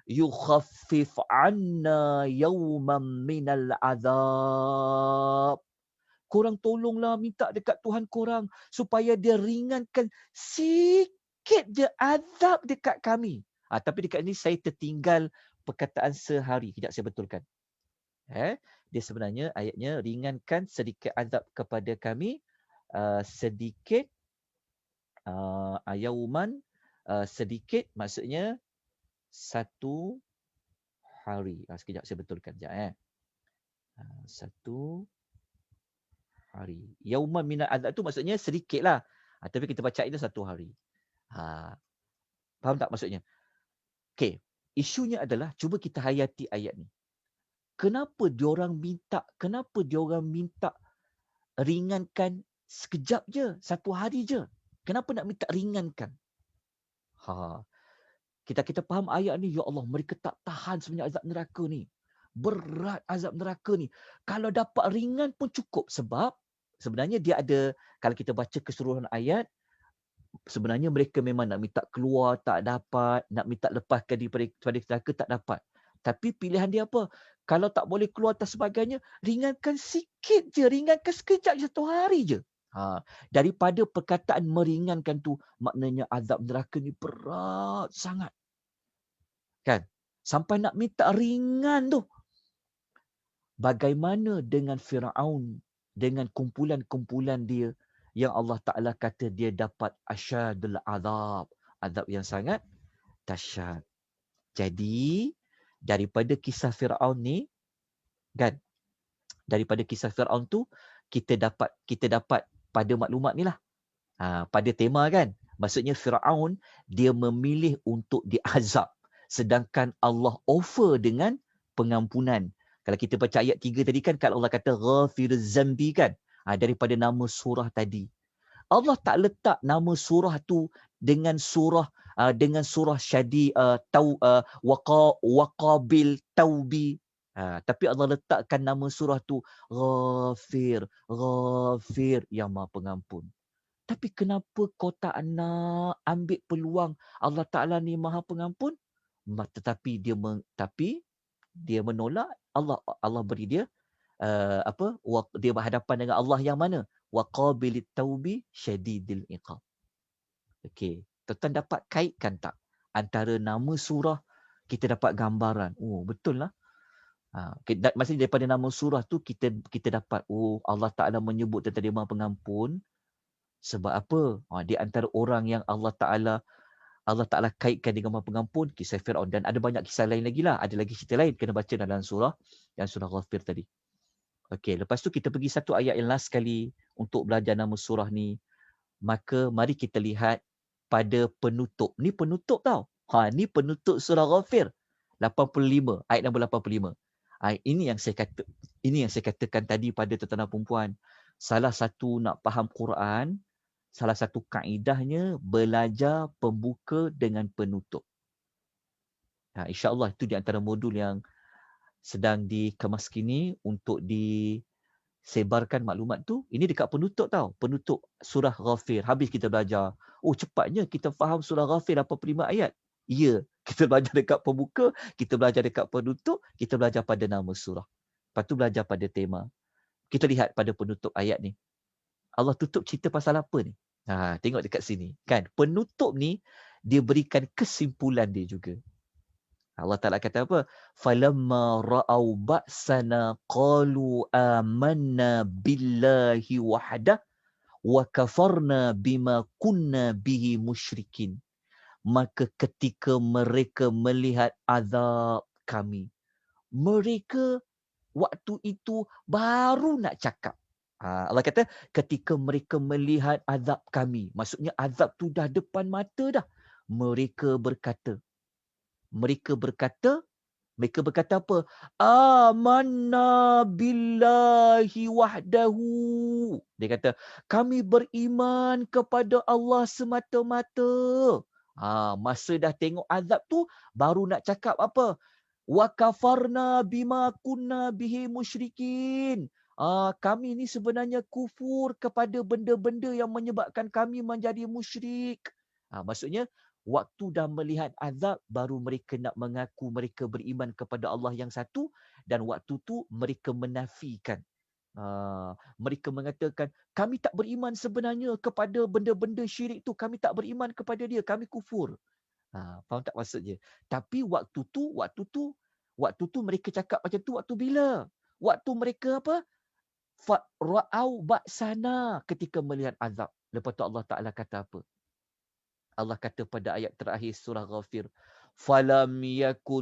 Yukhaffif anna yawman minal azab. Korang tolonglah minta dekat Tuhan korang supaya dia ringankan sikit je azab dekat kami. Tapi dekat ni saya tertinggal perkataan sehari. Sekejap saya betulkan. Dia sebenarnya ayatnya ringankan sedikit azab kepada kami. Sedikit yauman, sedikit maksudnya satu hari. Sekejap saya betulkan. Satu hari. Yauman minal azab tu maksudnya sedikit lah. Tapi kita baca itu satu hari. Faham tak maksudnya? Okey. Isunya adalah, cuba kita hayati ayat ni. Kenapa diorang minta ringankan sekejap je, satu hari je? Kenapa nak minta ringankan? Kita faham ayat ni, ya Allah, mereka tak tahan sebenarnya azab neraka ni. Berat azab neraka ni. Kalau dapat ringan pun cukup, sebab sebenarnya dia ada, kalau kita baca keseluruhan ayat, sebenarnya mereka memang nak minta keluar, tak dapat. Nak minta lepaskan daripada neraka, tak dapat. Tapi pilihan dia apa? Kalau tak boleh keluar dan sebagainya, ringankan sikit je. Ringankan sekejap je, satu hari je. Daripada perkataan meringankan tu, maknanya azab neraka ni berat sangat. Kan? Sampai nak minta ringan tu. Bagaimana dengan Firaun, dengan kumpulan-kumpulan dia yang Allah Ta'ala kata dia dapat asyadul azab. Azab yang sangat dahsyat. Jadi, daripada kisah Firaun ni, kan? Daripada kisah Firaun tu, kita dapat pada maklumat ni lah. Pada tema kan. Maksudnya Firaun, dia memilih untuk diazab. Sedangkan Allah offer dengan pengampunan. Kalau kita baca ayat 3 tadi kan, kalau Allah kata ghafiruz zambi kan, daripada nama surah tadi. Allah tak letak nama surah tu dengan surah syadi waqabil taubi. Tapi Allah letakkan nama surah tu Ghafir yang Maha Pengampun. Tapi kenapa kau tak nak ambil peluang Allah Ta'ala ni Maha Pengampun? Tetapi dia menolak. Allah beri dia dia berhadapan dengan Allah yang mana? Waqabilit taubi syadidil iqab. Okey, tuan dapat kaitkan tak antara nama surah, kita dapat gambaran. Oh, betul lah. Maksudnya daripada nama surah tu kita dapat Allah Ta'ala menyebut tentang dia Maha Pengampun. Sebab apa? Di antara orang yang Allah Ta'ala Allah Ta'ala kaitkan dengan Maha Pengampun, kisah Fir'aun. Dan ada banyak kisah lain lagi lah. Ada lagi cerita lain kena baca dalam surah Ghafir tadi. Okey, lepas tu kita pergi satu ayat yang last sekali untuk belajar nama surah ni. Maka mari kita lihat pada penutup. Ni penutup tau. Ni penutup surah Ghafir. 85, ayat nombor 85. Ini yang saya katakan tadi pada tuan-tuan dan puan-puan. Salah satu nak faham Quran, salah satu kaedahnya belajar pembuka dengan penutup. InsyaAllah itu di antara modul yang sedang dikemas kini untuk disebarkan maklumat tu. Ini dekat penutup tau. Penutup surah Ghafir. Habis kita belajar. Oh, cepatnya kita faham surah Ghafir 85 ayat. Ya, kita belajar dekat pembuka, kita belajar dekat penutup, kita belajar pada nama surah. Lepas tu belajar pada tema. Kita lihat pada penutup ayat ni. Allah tutup cerita pasal apa ni? Tengok dekat sini. Kan? Penutup ni, dia berikan kesimpulan dia juga. Allah Ta'ala kata apa? Falamma ra'au ba'sana qalu amanna billahi wahdah wa kafarna bima kunna bihi musyrikin. Maka ketika mereka melihat azab kami, mereka waktu itu baru nak cakap. Allah kata ketika mereka melihat azab kami, maksudnya azab tu dah depan mata dah. Mereka berkata apa? Amanna billahi wahdahu. Dia kata, kami beriman kepada Allah semata-mata. Masa dah tengok azab tu, baru nak cakap apa? Wa kafarna bima kunna bihi musyrikin. Kami ni sebenarnya kufur kepada benda-benda yang menyebabkan kami menjadi musyrik. Maksudnya, waktu dah melihat azab, baru mereka nak mengaku mereka beriman kepada Allah yang satu, dan waktu tu mereka menafikan. Mereka mengatakan, kami tak beriman sebenarnya kepada benda-benda syirik tu. Kami tak beriman kepada dia. Kami kufur. Faham tak maksudnya? Tapi waktu tu mereka cakap macam tu waktu bila? Waktu mereka apa? Ra'au ba'sana, ketika melihat azab. Lepas tu Allah Ta'ala kata apa? Allah kata pada ayat terakhir surah Ghafir, falam yaku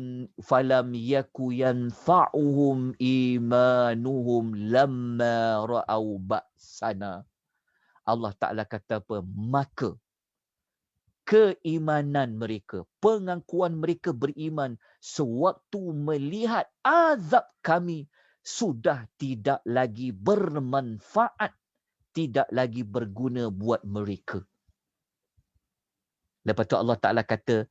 yanfa'uhum imanuhum lamma ra'au ba'sana. Allah Ta'ala kata apa? Maka keimanan mereka, pengakuan mereka beriman sewaktu melihat azab kami sudah tidak lagi bermanfaat, tidak lagi berguna buat mereka. Lepas tu Allah Ta'ala kata,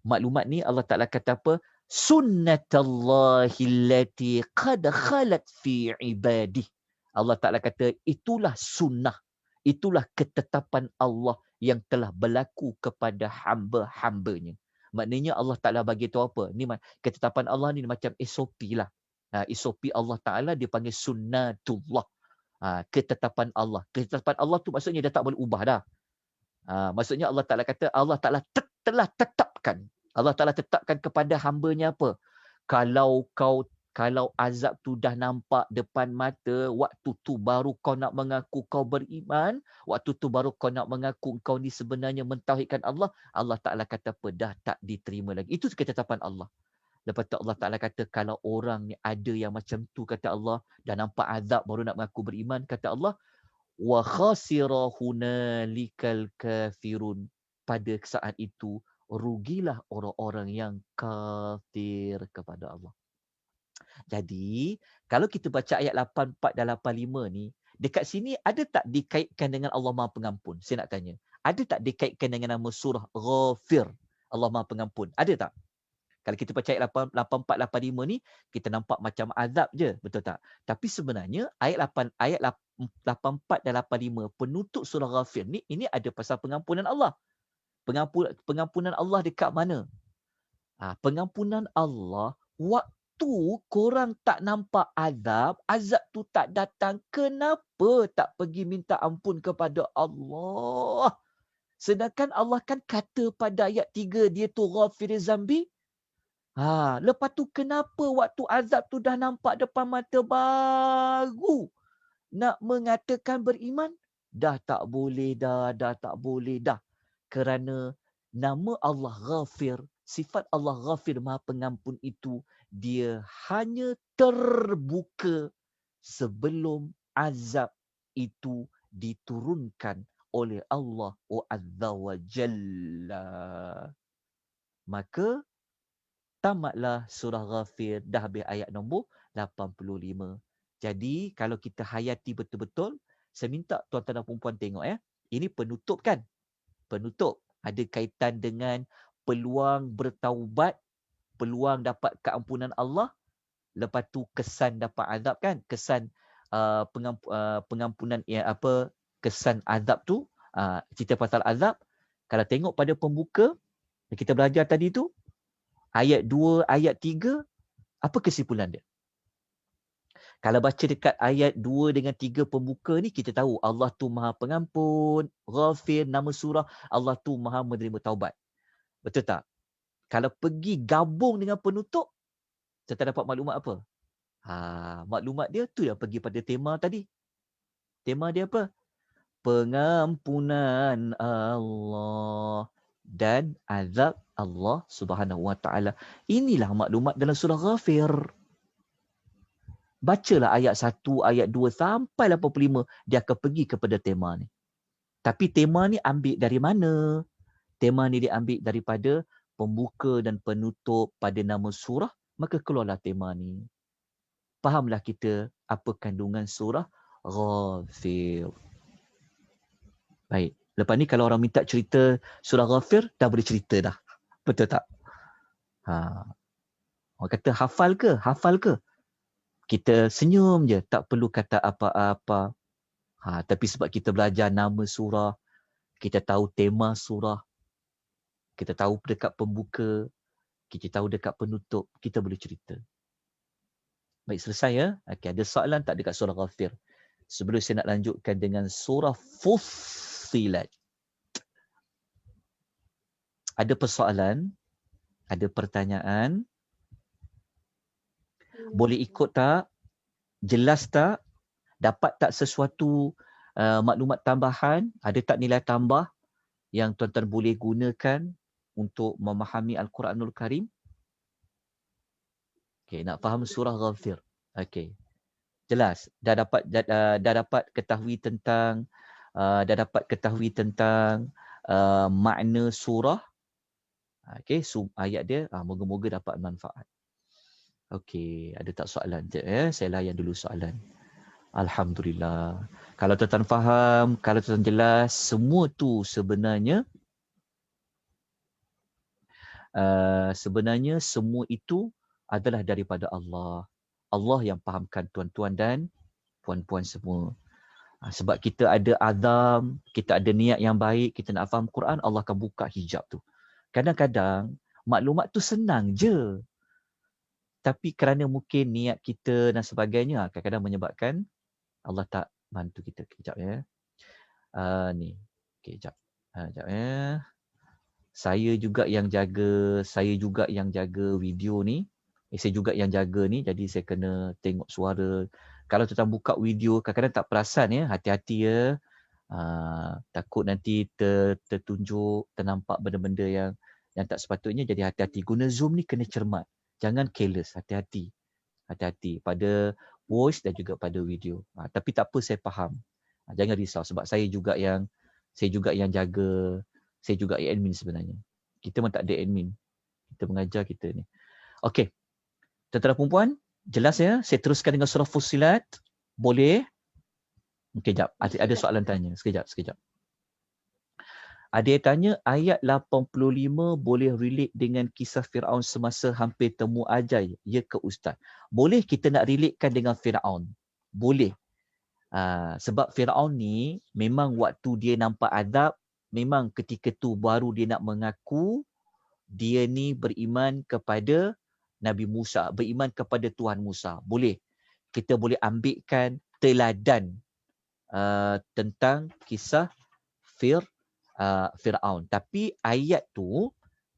maklumat ni Allah Ta'ala kata apa? Sunnatallahi allati qad khalat fi ibadih. Allah Ta'ala kata, itulah sunnah, itulah ketetapan Allah yang telah berlaku kepada hamba-hambanya. Maknanya Allah Ta'ala bagi tahu apa? Ni ketetapan Allah ni macam SOP lah. SOP Allah Ta'ala dia panggil sunnatullah. Ketetapan Allah. Ketetapan Allah tu maksudnya dia tak boleh ubah dah. Maksudnya Allah Ta'ala kata Allah Ta'ala telah tetapkan. Allah Ta'ala tetapkan kepada hambanya apa? Kalau azab tu dah nampak depan mata, waktu tu baru kau nak mengaku kau beriman, waktu tu baru kau nak mengaku kau ni sebenarnya mentauhidkan Allah, Allah Ta'ala kata apa? Dah tak diterima lagi. Itu ketetapan Allah. Lepas tu Allah Ta'ala kata kalau orang ni ada yang macam tu, kata Allah, dah nampak azab baru nak mengaku beriman, kata Allah, wa khasira hunalikal kafirun. Pada saat itu rugilah orang-orang yang kafir kepada Allah. Jadi kalau kita baca ayat 84 dan 85 ni, dekat sini ada tak dikaitkan dengan Allah Maha Pengampun? Saya nak tanya. Ada tak dikaitkan dengan nama surah Ghafir, Allah Maha Pengampun? Ada tak? Kalau kita baca ayat 84, 85 ni, kita nampak macam azab je, betul tak? Tapi sebenarnya ayat 84 dan 85, penutup surah Ghafir ni, ini ada pasal pengampunan Allah. Pengampunan Allah dekat mana? Pengampunan Allah, waktu korang tak nampak azab tu tak datang, kenapa tak pergi minta ampun kepada Allah? Sedangkan Allah kan kata pada ayat 3, dia tu Ghafiriz Zambi. Lepas tu kenapa waktu azab tu dah nampak depan mata baru nak mengatakan beriman? Dah tak boleh dah. Kerana nama Allah Ghafir, sifat Allah Ghafir Maha Pengampun itu, dia hanya terbuka sebelum azab itu diturunkan oleh Allah Azza wa Jalla. Maka tamatlah surah Ghafir, dah habis ayat nombor 85. Jadi kalau kita hayati betul-betul, saya minta tuan-tuan dan puan-puan tengok ini penutup kan? Penutup. Ada kaitan dengan peluang bertaubat, peluang dapat keampunan Allah, lepas tu kesan dapat azab kan? Kesan pengampunan kesan azab tu, cerita pasal azab. Kalau tengok pada pembuka yang kita belajar tadi tu, ayat 2, ayat 3, apa kesimpulan dia? Kalau baca dekat ayat 2 dengan 3 pembuka ni, kita tahu Allah tu Maha Pengampun, Ghafir, nama surah, Allah tu Maha menerima taubat. Betul tak? Kalau pergi gabung dengan penutup, kita dapat maklumat apa? Maklumat dia tu yang pergi pada tema tadi. Tema dia apa? Pengampunan Allah dan azab Allah Subhanahu Wa Taala. Inilah maklumat dalam surah Ghafir. Bacalah ayat 1, ayat 2 sampai 85, dia akan pergi kepada tema ni. Tapi tema ni ambil dari mana? Tema ni diambil daripada pembuka dan penutup pada nama surah, maka keluarlah tema ni. Fahamlah kita apa kandungan surah Ghafir. Baik. Lepas ni kalau orang minta cerita surah Ghafir, dah boleh cerita dah. Betul tak? Orang kata hafal ke? Hafal ke? Kita senyum je, tak perlu kata apa-apa. Tapi sebab kita belajar nama surah, kita tahu tema surah, kita tahu dekat pembuka, kita tahu dekat penutup, kita boleh cerita. Baik, selesai ya. Okey, ada soalan tak dekat surah Ghafir? Sebelum saya nak lanjutkan dengan surah Fussilat. Ada persoalan? Ada pertanyaan? Boleh ikut tak? Jelas tak? Dapat tak sesuatu maklumat tambahan? Ada tak nilai tambah yang tuan-tuan boleh gunakan untuk memahami Al-Quranul Karim? Okey, nak faham surah Ghafir. Okey. Jelas. Dah dapat ketahui tentang makna surah. Okey, ayat dia, moga-moga dapat manfaat. Okey, ada tak soalan? Saya layan dulu soalan. Alhamdulillah. Kalau tuan-tuan faham, kalau tuan-tuan jelas, semua tu sebenarnya semua itu adalah daripada Allah. Allah yang fahamkan tuan-tuan dan puan-puan semua. Sebab kita ada azam, kita ada niat yang baik, kita nak faham Quran, Allah akan buka hijab tu. Kadang-kadang maklumat tu senang je. Tapi kerana mungkin niat kita dan sebagainya, kadang-kadang menyebabkan Allah tak bantu kita. Kejap ya. Ni. Okay, kejap. Kejap ya. Saya juga yang jaga video ni. Saya juga yang jaga ni, jadi saya kena tengok suara. Kalau tuan buka video, kadang-kadang tak perasan ya. Hati-hati ya. Takut nanti tertunjuk, ternampak benda-benda yang tak sepatutnya. Jadi hati-hati. Guna Zoom ni kena cermat. Jangan careless. Hati-hati. Hati-hati pada voice dan juga pada video. Tapi tak apa, saya faham. Jangan risau sebab saya juga yang jaga, saya juga admin sebenarnya. Kita memang tak ada admin. Kita mengajar kita ni. Okey. Tuan-tuan dan puan-puan, jelas ya? Saya teruskan dengan surah Fussilat. Boleh? Okey, jap. Ada soalan tanya. Sekejap. Ada yang tanya, ayat 85 boleh relate dengan kisah Firaun semasa hampir temu ajal, ya ke Ustaz? Boleh kita nak relatekan dengan Firaun. Boleh. Sebab Firaun ni, memang waktu dia nampak azab, memang ketika tu baru dia nak mengaku, dia ni beriman kepada Nabi Musa, beriman kepada Tuhan Musa. Boleh. Kita boleh ambilkan teladan tentang kisah Firaun. Tapi ayat tu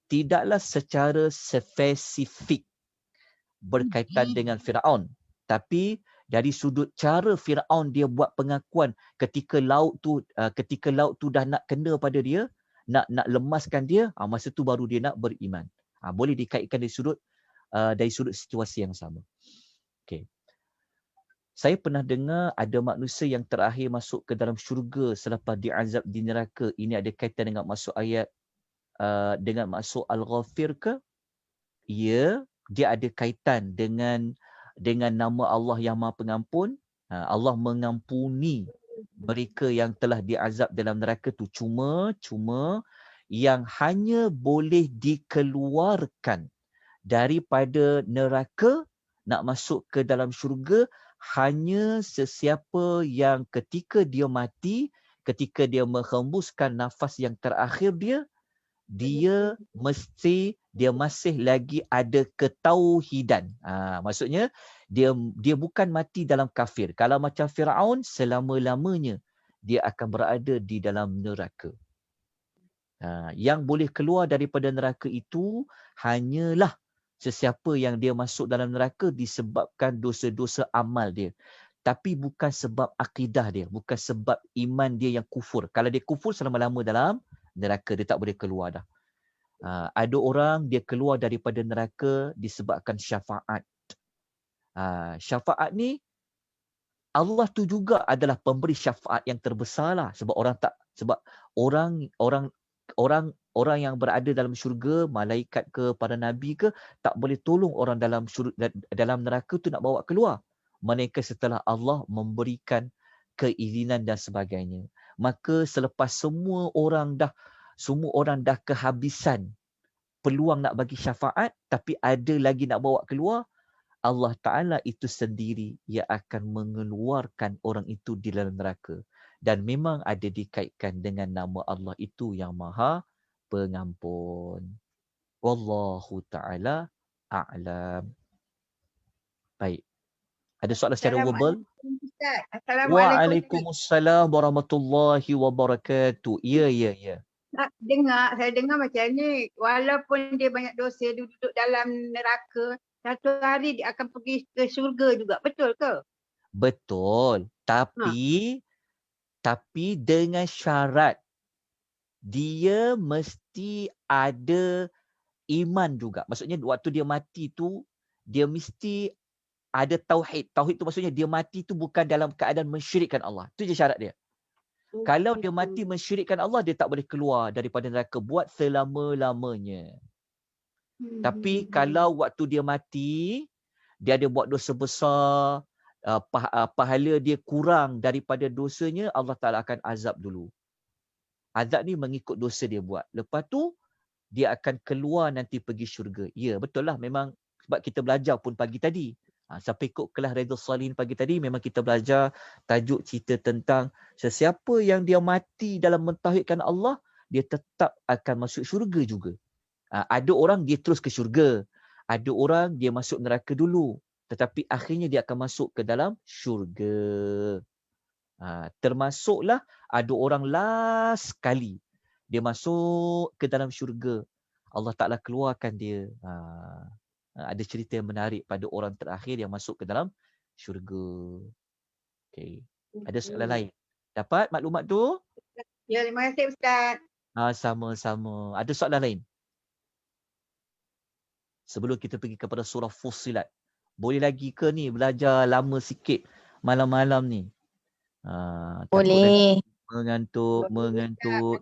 tidaklah secara spesifik berkaitan dengan Firaun. Tapi dari sudut cara Firaun dia buat pengakuan ketika laut tu dah nak kena pada dia, nak lemaskan dia, masa tu baru dia nak beriman. Boleh dikaitkan dari sudut situasi yang sama. Okey. Saya pernah dengar ada manusia yang terakhir masuk ke dalam syurga selepas diazab di neraka. Ini ada kaitan dengan masuk ayat dengan masuk Al-Ghafir ke? Ya, dia ada kaitan dengan nama Allah yang Maha Pengampun. Allah mengampuni mereka yang telah diazab dalam neraka tu. Cuma yang hanya boleh dikeluarkan daripada neraka nak masuk ke dalam syurga hanya sesiapa yang ketika dia mati, ketika dia menghembuskan nafas yang terakhir dia masih lagi ada ketauhidan. Maksudnya dia bukan mati dalam kafir. Kalau macam Firaun, selama-lamanya dia akan berada di dalam neraka. Yang boleh keluar daripada neraka itu hanyalah sesiapa yang dia masuk dalam neraka disebabkan dosa-dosa amal dia. Tapi bukan sebab akidah dia, bukan sebab iman dia yang kufur. Kalau dia kufur selama-lama dalam neraka, dia tak boleh keluar dah. Ada orang dia keluar daripada neraka disebabkan syafaat. Syafaat ni Allah tu juga adalah pemberi syafaat yang terbesarlah, sebab orang yang berada dalam syurga, malaikat ke, para nabi ke, tak boleh tolong orang dalam neraka tu nak bawa keluar. Mereka setelah Allah memberikan keizinan dan sebagainya. Maka selepas semua orang dah kehabisan peluang nak bagi syafaat, tapi ada lagi nak bawa keluar, Allah Ta'ala itu sendiri yang akan mengeluarkan orang itu di dalam neraka. Dan memang ada dikaitkan dengan nama Allah itu yang Maha Pengampun. Wallahu Ta'ala a'lam. Baik. Ada soalan secara verbal? Waalaikumsalam warahmatullahi wabarakatuh. Ya. Saya dengar macam ni, walaupun dia banyak dosa, dia duduk dalam neraka, satu hari dia akan pergi ke syurga juga. Betul ke? Betul. Tapi dengan syarat dia mesti ada iman juga. Maksudnya waktu dia mati tu, dia mesti ada tauhid. Tauhid tu maksudnya dia mati tu bukan dalam keadaan mensyirikkan Allah. Itu je syarat dia. Kalau dia mati mensyirikkan Allah, dia tak boleh keluar daripada neraka buat selama-lamanya. Tapi kalau waktu dia mati, dia ada buat dosa besar, pahala dia kurang daripada dosanya, Allah Ta'ala akan azab dulu. Azab ni mengikut dosa dia buat. Lepas tu, dia akan keluar nanti pergi syurga. Ya, betul lah. Memang sebab kita belajar pun pagi tadi. Sampai ikut kelas Riyadhus Shalihin pagi tadi, memang kita belajar tajuk cerita tentang sesiapa yang dia mati dalam mentauhidkan Allah, dia tetap akan masuk syurga juga. Ada orang dia terus ke syurga. Ada orang dia masuk neraka dulu. Tetapi akhirnya dia akan masuk ke dalam syurga. Termasuklah ada orang last kali dia masuk ke dalam syurga, Allah Ta'ala keluarkan dia. Ada cerita yang menarik pada orang terakhir yang masuk ke dalam syurga. Okay. Ada soalan lain? Dapat maklumat tu? Ya, terima kasih Ustaz. Sama-sama. Ada soalan lain? Sebelum kita pergi kepada surah Fussilat. Boleh lagi ke ni belajar lama sikit malam-malam ni? Boleh. Mengantuk, nak tidur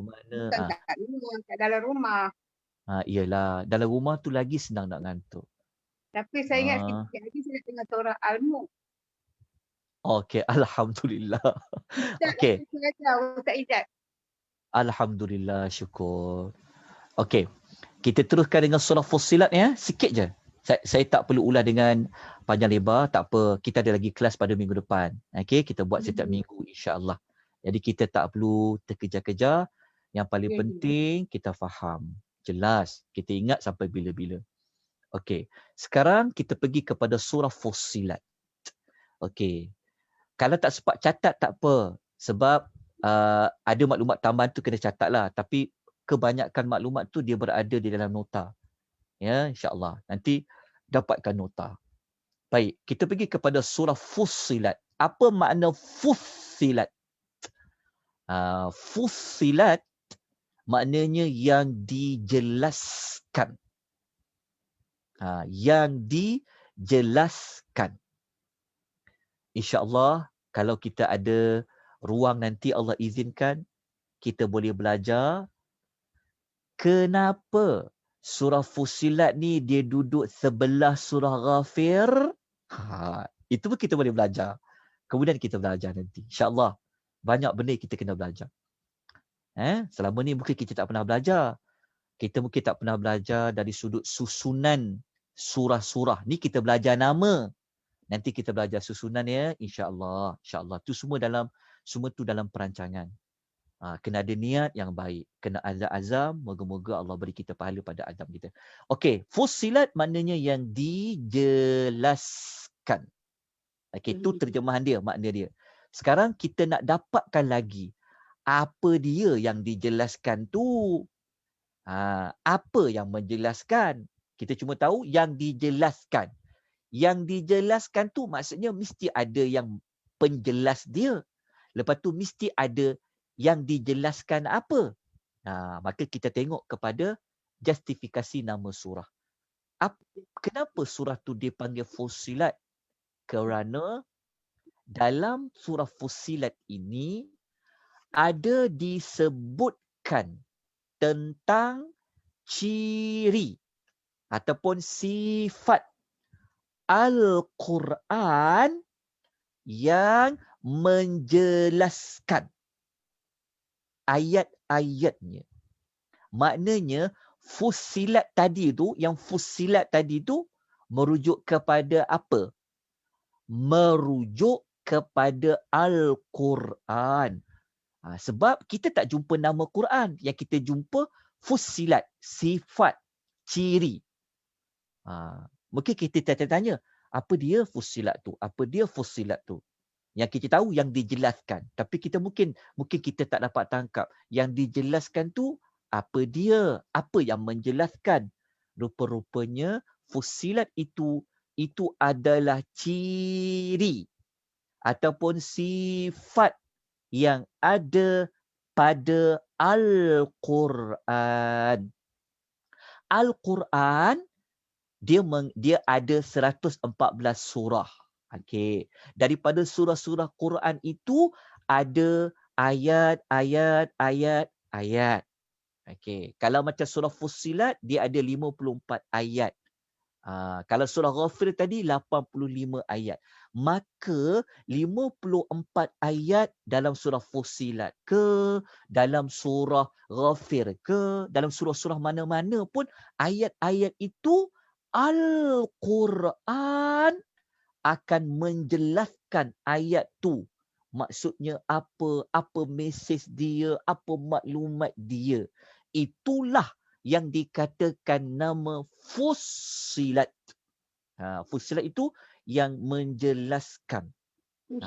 mana. Kat dalam rumah. Iyalah, dalam rumah tu lagi senang nak ngantuk. Tapi saya ingat sikit lagi saya nak dengar surah Al-Mulk. Okey, alhamdulillah. Okey. Ustaz Izzat. Alhamdulillah, syukur. Okey. Kita teruskan dengan surah Fussilat ya, sikit je. Saya tak perlu ulas dengan panjang lebar, tak apa. Kita ada lagi kelas pada minggu depan. Okey, kita buat setiap minggu insya-Allah. Jadi kita tak perlu terkejar-kejar. Yang paling penting kita faham. Jelas. Kita ingat sampai bila-bila. Okey. Sekarang kita pergi kepada surah Fussilat. Okey. Kalau tak sempat catat tak apa. Sebab ada maklumat tambahan tu kena catat lah. Tapi kebanyakan maklumat tu dia berada di dalam nota. Ya, insya-Allah. Nanti dapatkan nota. Baik, kita pergi kepada surah Fussilat. Apa makna Fussilat? Fussilat maknanya yang dijelaskan. Yang dijelaskan. InsyaAllah kalau kita ada ruang nanti Allah izinkan, kita boleh belajar kenapa surah Fussilat ni dia duduk sebelah surah Ghafir. Itu pun kita boleh belajar. Kemudian kita belajar nanti. InsyaAllah banyak benda kita kena belajar. Selama ni mungkin kita tak pernah belajar. Kita mungkin tak pernah belajar dari sudut susunan surah-surah. Ni kita belajar nama. Nanti kita belajar susunan ya, insya-Allah. Insya-Allah tu semua tu dalam perancangan. Kena ada niat yang baik, kena ada azam, moga-moga Allah beri kita pahala pada azam kita. Okey, Fussilat maknanya yang dijelaskan. Okey, itu terjemahan dia, makna dia. Sekarang kita nak dapatkan lagi apa dia yang dijelaskan tu. Apa yang menjelaskan? Kita cuma tahu yang dijelaskan. Yang dijelaskan tu maksudnya mesti ada yang penjelas dia. Lepas tu mesti ada yang dijelaskan apa. Maka kita tengok kepada justifikasi nama surah. Kenapa surah tu dipanggil Fussilat? Kerana dalam surah Fussilat ini ada disebutkan tentang ciri ataupun sifat Al-Quran yang menjelaskan ayat-ayatnya. Maknanya Fussilat tadi tu, yang Fussilat tadi tu merujuk kepada apa? Merujuk kepada Al-Quran. Sebab kita tak jumpa nama Quran. Yang kita jumpa Fussilat, sifat, ciri. Mungkin kita tanya, apa dia Fussilat tu? Apa dia Fussilat tu? Yang kita tahu yang dijelaskan. Tapi kita mungkin kita tak dapat tangkap. Yang dijelaskan tu apa dia? Apa yang menjelaskan? Rupa-rupanya Fussilat itu adalah ciri ataupun sifat yang ada pada Al-Quran. Al-Quran dia ada 114 surah. Okey. Daripada surah-surah Quran itu ada ayat. Okey. Kalau macam surah Fussilat dia ada 54 ayat. Kalau surah Ghafir tadi 85 ayat. Maka 54 ayat dalam surah Fussilat ke, dalam surah Ghafir ke, dalam surah-surah mana-mana pun ayat-ayat itu Al-Quran akan menjelaskan ayat tu. Maksudnya apa mesej dia, apa maklumat dia. Itulah yang dikatakan nama Fussilat. Fussilat itu yang menjelaskan.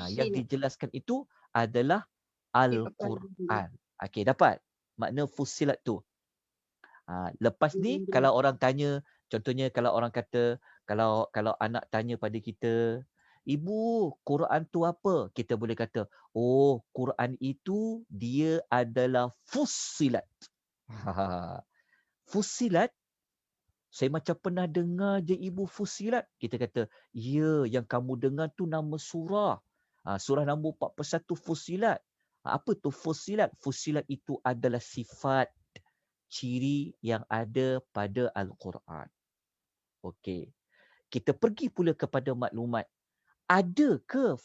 Yang dijelaskan itu adalah Al-Quran. Okey, dapat makna Fussilat tu. Lepas ni kalau orang tanya, contohnya kalau orang kata, kalau anak tanya pada kita, ibu, Quran tu apa? Kita boleh kata, oh, Quran itu dia adalah Fussilat. Fussilat, saya macam pernah dengar je ibu Fussilat. Kita kata, ya, yang kamu dengar tu nama surah. Surah nombor 41 Fussilat. Apa tu Fussilat? Fussilat itu adalah sifat, ciri yang ada pada Al-Quran. Okey. Kita pergi pula kepada maklumat. Ada ke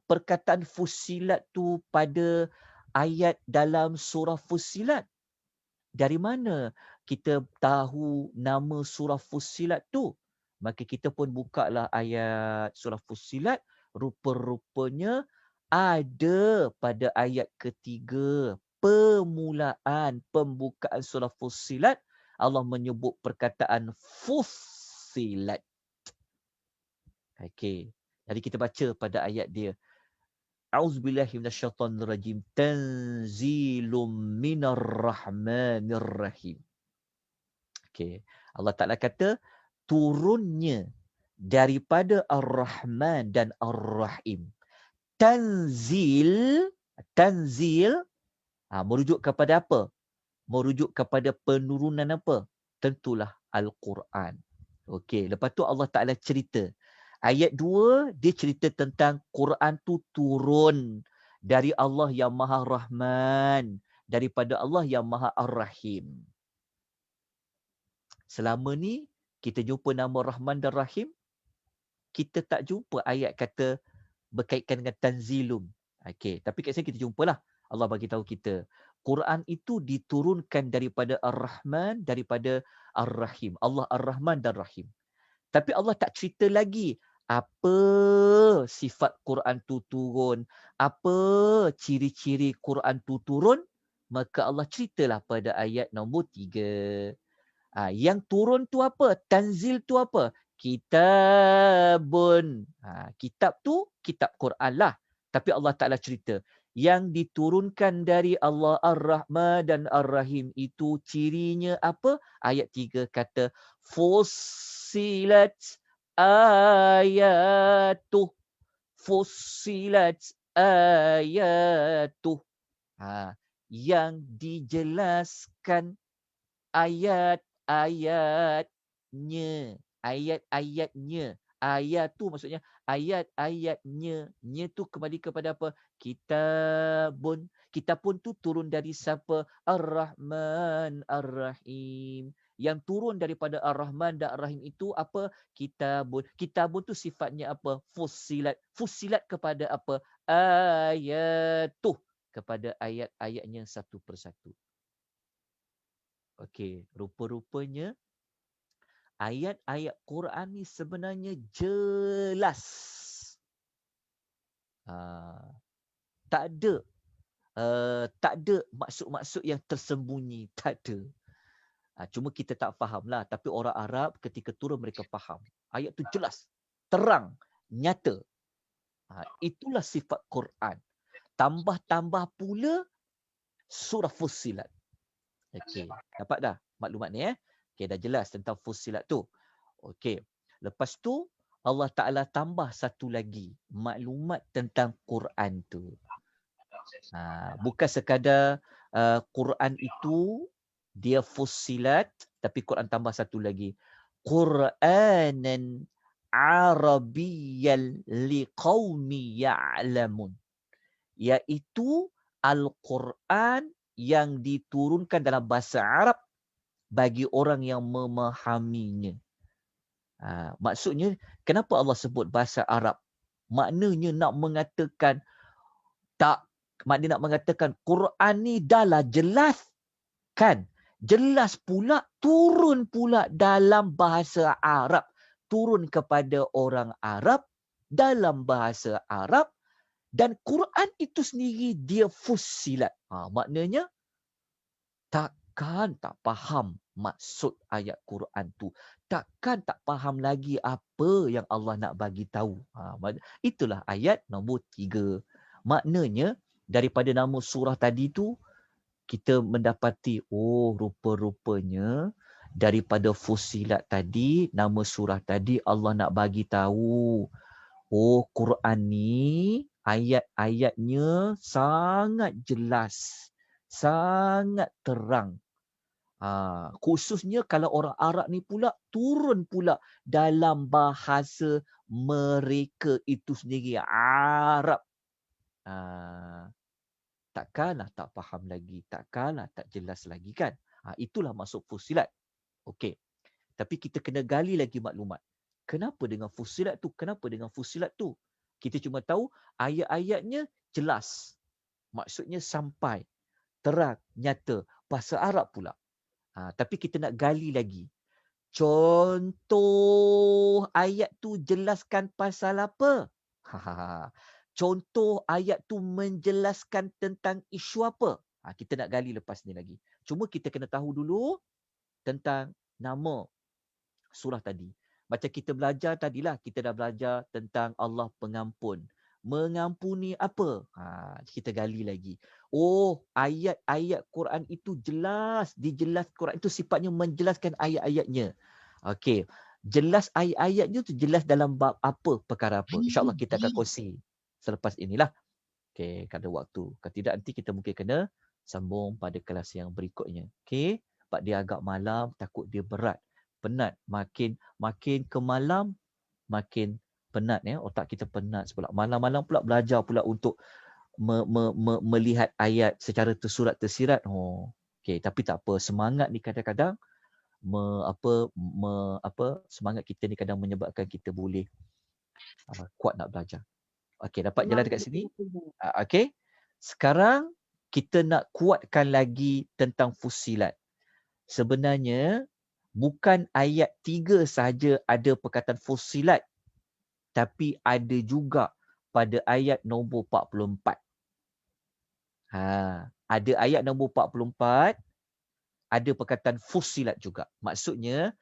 perkataan Fussilat tu pada ayat dalam surah Fussilat? Dari mana kita tahu nama surah Fussilat tu? Maka kita pun bukalah ayat surah Fussilat. Rupa-rupanya ada pada ayat ketiga. Pembukaan surah Fussilat, Allah menyebut perkataan Fussilat. Okey. Jadi kita baca pada ayat dia. A'udzubillahi minasyaitonirrajim. Tanzilum minarrahmanirrahim. Okey. Allah Ta'ala kata turunnya daripada Ar-Rahman dan Ar-Rahim. Tanzil merujuk kepada apa? merujuk kepada penurunan apa? Tentulah Al-Quran. Okey, lepas tu Allah Ta'ala cerita. Ayat 2, dia cerita tentang Quran tu turun dari Allah yang Maha Rahman, daripada Allah yang Maha Ar-Rahim. Selama ni, kita jumpa nama Rahman dan Rahim, kita tak jumpa ayat kata berkaitan dengan tanzilum. Okey, tapi kat sini kita jumpalah. Allah bagi tahu kita, Quran itu diturunkan daripada Ar-Rahman, daripada Ar-Rahim. Allah Ar-Rahman dan Rahim. Tapi Allah tak cerita lagi apa sifat Quran tu turun, apa ciri-ciri Quran tu turun, maka Allah ceritalah pada ayat nombor 3. Yang turun tu apa? Tanzil tu apa? Kitabun. Kitab tu kitab Quran lah. Tapi Allah Ta'ala cerita. Yang diturunkan dari Allah Ar-Rahman dan Ar-Rahim itu cirinya apa? Ayat 3 kata fussilat ayatuh. Fussilat ayatuh. Yang dijelaskan ayat-ayatnya. Ayat-ayatnya. Ayat tu maksudnya ayat-ayatnya. Nya tu kembali kepada apa? Kitabun. Kitabun tu turun dari siapa? Ar-Rahman, Ar-Rahim. Yang turun daripada Ar-Rahman dan Ar-Rahim itu apa? Kitabun. Kitabun tu sifatnya apa? Fussilat. Fussilat kepada apa? Ayatuh. Kepada ayat-ayatnya satu persatu. Okey, rupa-rupanya ayat-ayat Quran ni sebenarnya jelas. Tak ada maksud-maksud yang tersembunyi, tak ada. Cuma kita tak fahamlah, tapi orang Arab ketika turun mereka faham. Ayat tu jelas, terang, nyata. Itulah sifat Quran. Tambah-tambah pula surah Fussilat. Okey, dapat dah maklumat ni Okey, dah jelas tentang Fussilat tu. Okey. Lepas tu Allah Ta'ala tambah satu lagi maklumat tentang Quran tu. Bukan sekadar Quran itu dia Fussilat, tapi Quran tambah satu lagi. Qur'anan Arabiyyan liqaumi ya'lamun. Iaitu Al-Quran yang diturunkan dalam bahasa Arab bagi orang yang memahaminya. Maksudnya, kenapa Allah sebut bahasa Arab? Maknanya nak mengatakan Quran ni dah lah jelas kan? Jelas pula, turun pula dalam bahasa Arab. Turun kepada orang Arab dalam bahasa Arab. Dan Quran itu sendiri dia Fussilat. Maknanya takkan tak faham maksud ayat Quran tu. Takkan tak faham lagi apa yang Allah nak bagi tahu. Itulah ayat nombor 3. Maknanya daripada nama surah tadi tu kita mendapati rupa-rupanya daripada Fussilat tadi, nama surah tadi Allah nak bagi tahu. Quran ni ayat-ayatnya sangat jelas, sangat terang. Khususnya kalau orang Arab ni pula turun pula dalam bahasa mereka itu sendiri, Arab. Takkanlah tak faham lagi, takkanlah tak jelas lagi kan. Itulah maksud Fussilat. Okey. Tapi kita kena gali lagi maklumat. Kenapa dengan Fussilat tu? Kenapa dengan Fussilat tu? Kita cuma tahu ayat-ayatnya jelas. Maksudnya sampai, terang, nyata. Bahasa Arab pula. Tapi kita nak gali lagi. Contoh ayat tu jelaskan pasal apa? Contoh ayat tu menjelaskan tentang isu apa? Kita nak gali lepas ni lagi. Cuma kita kena tahu dulu tentang nama surah tadi. Macam kita belajar tadilah, kita dah belajar tentang Allah pengampun. Mengampuni apa? Kita gali lagi. Ayat-ayat Quran itu jelas. Dijelas Quran itu sifatnya menjelaskan ayat-ayatnya. Okey. Jelas ayat-ayatnya tu jelas dalam bab apa, perkara apa. InsyaAllah kita akan kongsi selepas inilah. Okey, kalau waktu. Kalau tidak nanti kita mungkin kena Sambung pada kelas yang berikutnya. Okey, sebab dia agak malam, takut dia berat, penat. Makin ke malam makin penat ya, otak kita penat pula. Malam-malam pula belajar pula untuk melihat ayat secara tersurat-tersirat. Okey, tapi tak apa, semangat ni kadang-kadang semangat kita ni kadang menyebabkan kita boleh kuat nak belajar. Okey, dapat jalan dekat sini? Okey. Sekarang kita nak kuatkan lagi tentang Fussilat. Sebenarnya bukan ayat 3 sahaja ada perkataan Fussilat, tapi ada juga pada ayat nombor 44. Ada ayat nombor 44 ada perkataan Fussilat juga. Maksudnya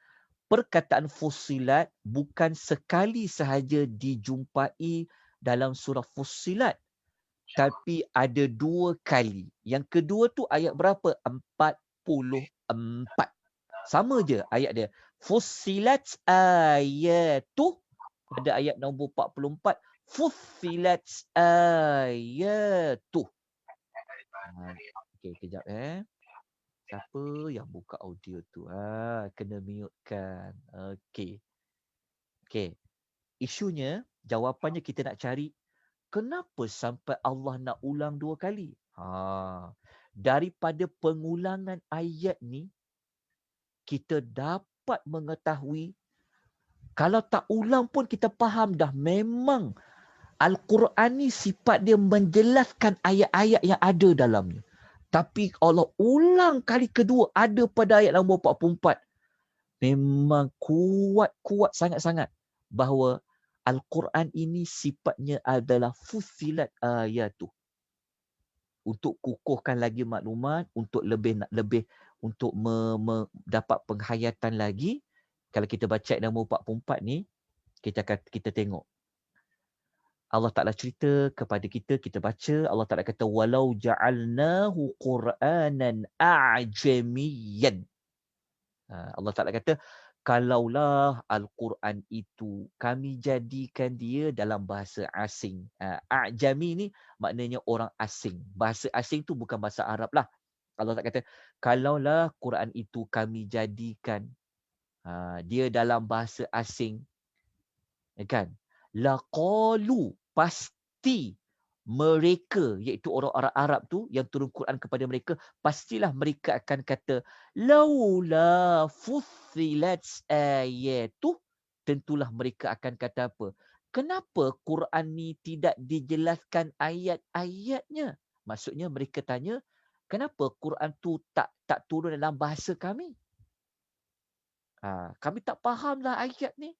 perkataan Fussilat bukan sekali sahaja dijumpai dalam surah Fussilat, tapi ada 2 kali. Yang kedua tu ayat berapa? 44. Sama je ayat dia. Fussilat ayatu pada ayat nombor 44. Fussilat ayatu. Okey, kejap Siapa yang buka audio tu? Kena mute kan. Okey. Isunya, jawapannya kita nak cari kenapa sampai Allah nak ulang 2 kali? Daripada pengulangan ayat ni, kita dapat mengetahui, kalau tak ulang pun kita faham dah, memang Al-Quran ni sifat dia menjelaskan ayat-ayat yang ada dalamnya. Tapi Allah ulang kali kedua ada pada ayat nombor 44. Memang kuat sangat-sangat bahawa Al-Quran ini sifatnya adalah Fussilat ayatu. Untuk kukuhkan lagi maklumat, untuk lebih untuk dapat penghayatan lagi, kalau kita baca ayat nombor 44 ni, kita tengok. Allah Ta'ala cerita kepada kita, kita baca, Allah Ta'ala kata, walau ja'alnahu Qur'anan a'jamiyan. Allah Ta'ala kata, kalaulah Al-Quran itu kami jadikan dia dalam bahasa asing. A'jami ni maknanya orang asing. Bahasa asing tu bukan bahasa Arab lah. Allah Ta'ala kata, kalaulah Quran itu kami jadikan dia dalam bahasa asing, kan? Laqalu, pasti mereka, iaitu orang-orang Arab tu yang turun Quran kepada mereka, pastilah mereka akan kata, laula fussilat ayatu. Tentulah mereka akan kata apa? Kenapa Quran ni tidak dijelaskan ayat-ayatnya? Maksudnya mereka tanya, kenapa Quran tu tak turun dalam bahasa kami? Kami tak fahamlah ayat ni.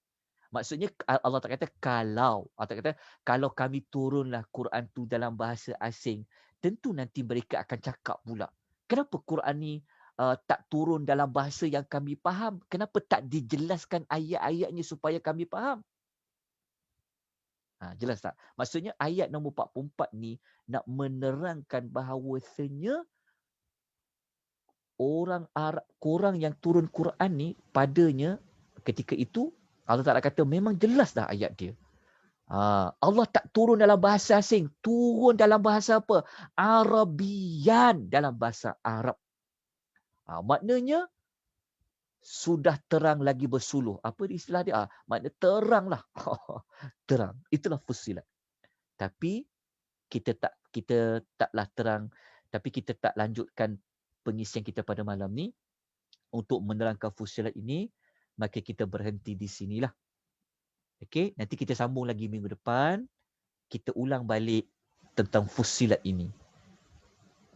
Maksudnya Allah tak kata kalau. Allah tak kata kalau kami turunlah Quran tu dalam bahasa asing, tentu nanti mereka akan cakap pula, kenapa Quran ni tak turun dalam bahasa yang kami faham? Kenapa tak dijelaskan ayat-ayatnya supaya kami faham? Jelas tak? Maksudnya ayat nombor 44 ni nak menerangkan bahawasanya orang Arab, korang yang turun Quran ni padanya ketika itu, Allah Ta'ala kata memang jelas dah ayat dia. Allah tak turun dalam bahasa asing. Turun dalam bahasa apa? Arabian, dalam bahasa Arab. Maknanya sudah terang lagi bersuluh. Apa istilah dia? Maknanya terang lah. Terang. Itulah Fussilat. Tapi kita taklah terang. Tapi kita tak lanjutkan pengisian kita pada malam ni. Untuk menerangkan Fussilat ini, maka kita berhenti di sinilah. Okey, nanti kita sambung lagi minggu depan. Kita ulang balik tentang Fussilat ini.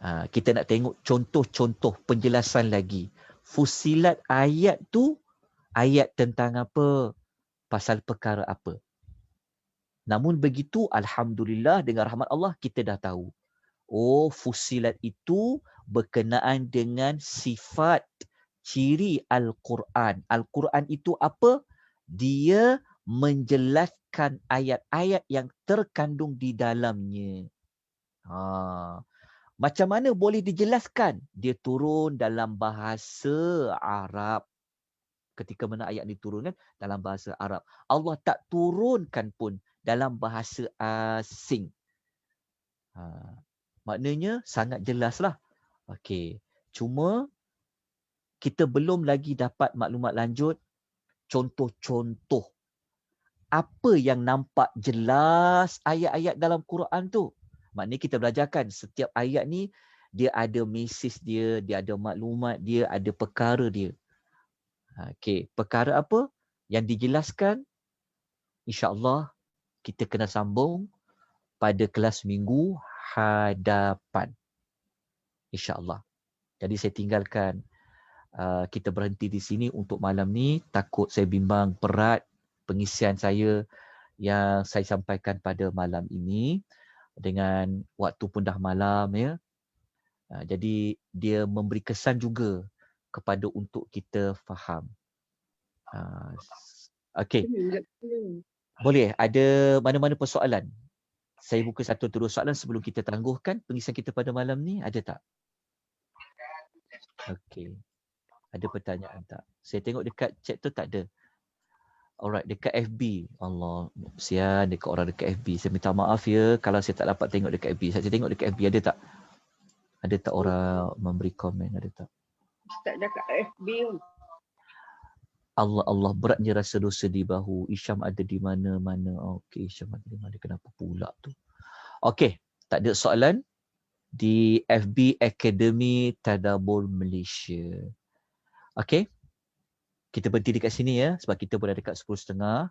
Kita nak tengok contoh-contoh penjelasan lagi. Fussilat ayat tu, ayat tentang apa? Pasal perkara apa? Namun begitu, Alhamdulillah dengan rahmat Allah, kita dah tahu. Fussilat itu berkenaan dengan sifat ciri Al-Quran. Al-Quran itu apa? Dia menjelaskan ayat-ayat yang terkandung di dalamnya. Macam mana boleh dijelaskan? Dia turun dalam bahasa Arab. Ketika mana ayat ini turun kan? Dalam bahasa Arab. Allah tak turunkan pun dalam bahasa asing. Maknanya sangat jelaslah Okey. Cuma kita belum lagi dapat maklumat lanjut contoh-contoh apa yang nampak jelas ayat-ayat dalam Quran tu. Maknanya kita belajarkan setiap ayat ni dia ada mesej dia, dia ada maklumat dia, ada perkara dia. Okey, perkara apa yang dijelaskan, insya-Allah kita kena sambung pada kelas minggu hadapan. InsyaAllah. Jadi saya tinggalkan kita berhenti di sini untuk malam ni. Takut saya bimbang berat pengisian saya yang saya sampaikan pada malam ini. Dengan waktu pun dah malam ya. Jadi dia memberi kesan juga kepada untuk kita faham. Okey. Boleh, ada mana-mana persoalan? Saya buka satu atau dua soalan sebelum kita tangguhkan pengisian kita pada malam ni. Ada tak? Okey. Ada pertanyaan tak? Saya tengok dekat chat tu tak ada. Alright, dekat FB. Allah, kesian dekat orang dekat FB. Saya minta maaf ya kalau saya tak dapat tengok dekat FB. Saya tengok dekat FB ada tak? Ada tak orang memberi komen? Ada tak? Tak dekat FB. Allah beratnya rasa dosa di bahu. Isyam ada di mana-mana. Okey, Isyam ada di mana? Kenapa pula tu? Okey, tak ada soalan di FB Akademi Tadabbur Malaysia. Okey. Kita berhenti dekat sini ya sebab kita pun dah dekat 10.30.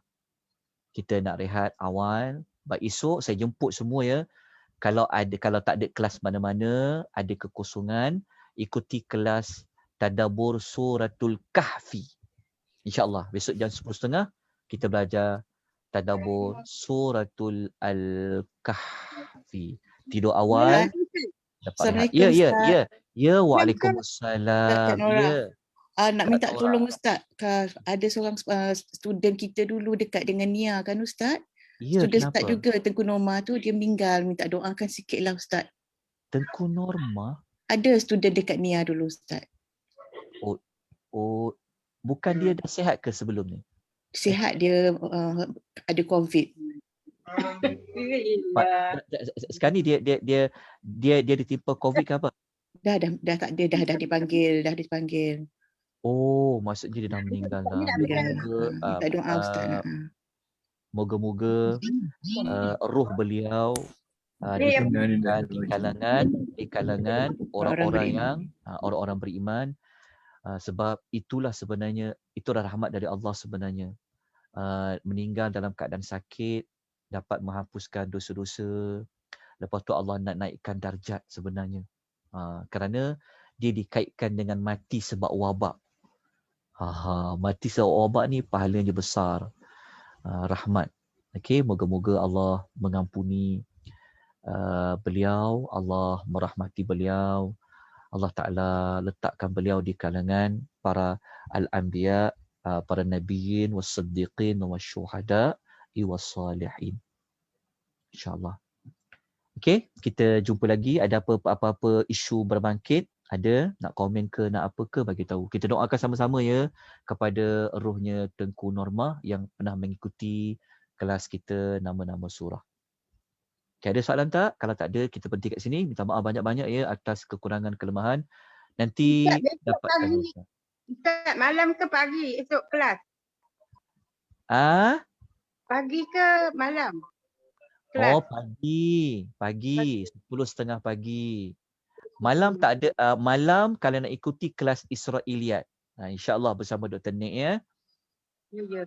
Kita nak rehat awal. Baik, esok saya jemput semua ya. Kalau tak ada kelas mana-mana, ada kekosongan, ikuti kelas Tadabbur Suratul Kahfi. InsyaAllah besok jam 10.30 kita belajar Tadabbur Suratul Al-Kahfi. Tidur awal. Assalamualaikum Ustaz. Ya, waalaikumsalam. Ya. Nak minta tolong Ustaz. Ada seorang student kita dulu dekat dengan Nia kan Ustaz? Ya, Student kenapa? Ustaz juga, Tengku Norma tu dia meninggal. Minta doakan sikitlah Ustaz. Tengku Norma? Ada student dekat Nia dulu Ustaz. Oh, bukan dia dah sihat ke sebelum ni? Sihat, dia ada COVID. Sekarang ni dia ditimpa COVID ke apa? Dah tak ada, dah dipanggil. Oh, maksudnya dia dah meninggal dah. Minta doa Ustaz. Moga-moga roh beliau di kalangan orang-orang yang orang-orang beriman, sebab itulah sebenarnya, itulah rahmat dari Allah sebenarnya. Meninggal dalam keadaan sakit dapat menghapuskan dosa-dosa. Lepas tu Allah nak naikkan darjat sebenarnya. Kerana dia dikaitkan dengan mati sebab wabak. Mati sebab wabak ni pahalanya besar. Rahmat. Okey, moga-moga Allah mengampuni beliau, Allah merahmati beliau. Allah Ta'ala letakkan beliau di kalangan para al-anbiya, para nabiyyin, was-siddiqin, was-syuhada, was-salihin. InsyaAllah. Okey, kita jumpa lagi. Ada apa-apa isu berbangkit, ada nak komen ke, nak apa ke, bagi tahu. Kita doakan sama-sama ya kepada rohnya Tengku Norma yang pernah mengikuti kelas kita nama-nama surah. Okay, ada soalan tak? Kalau tak ada, kita berhenti kat sini. Minta maaf banyak-banyak ya atas kekurangan kelemahan. Nanti dapat tanya. Ustaz, malam ke pagi esok kelas? Pagi ke malam? Kelas. Oh, pagi. 10.30 pagi. Malam tak ada. Malam kalau nak ikuti kelas Israiliyat. InsyaAllah bersama Dr. Nick ya. Ya.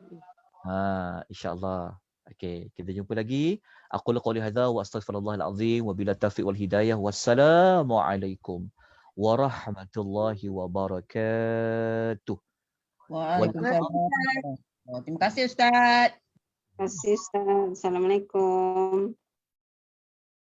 InsyaAllah. Okey, kita jumpa lagi. Aqulu qouli hadza wa astaghfirullahal azim wa bila taufiq wal hidayah. Wassalamualaikum warahmatullahi wabarakatuh. Waalaikumsalam. Terima kasih Ustaz. Terima kasih Ustaz. Assalamualaikum.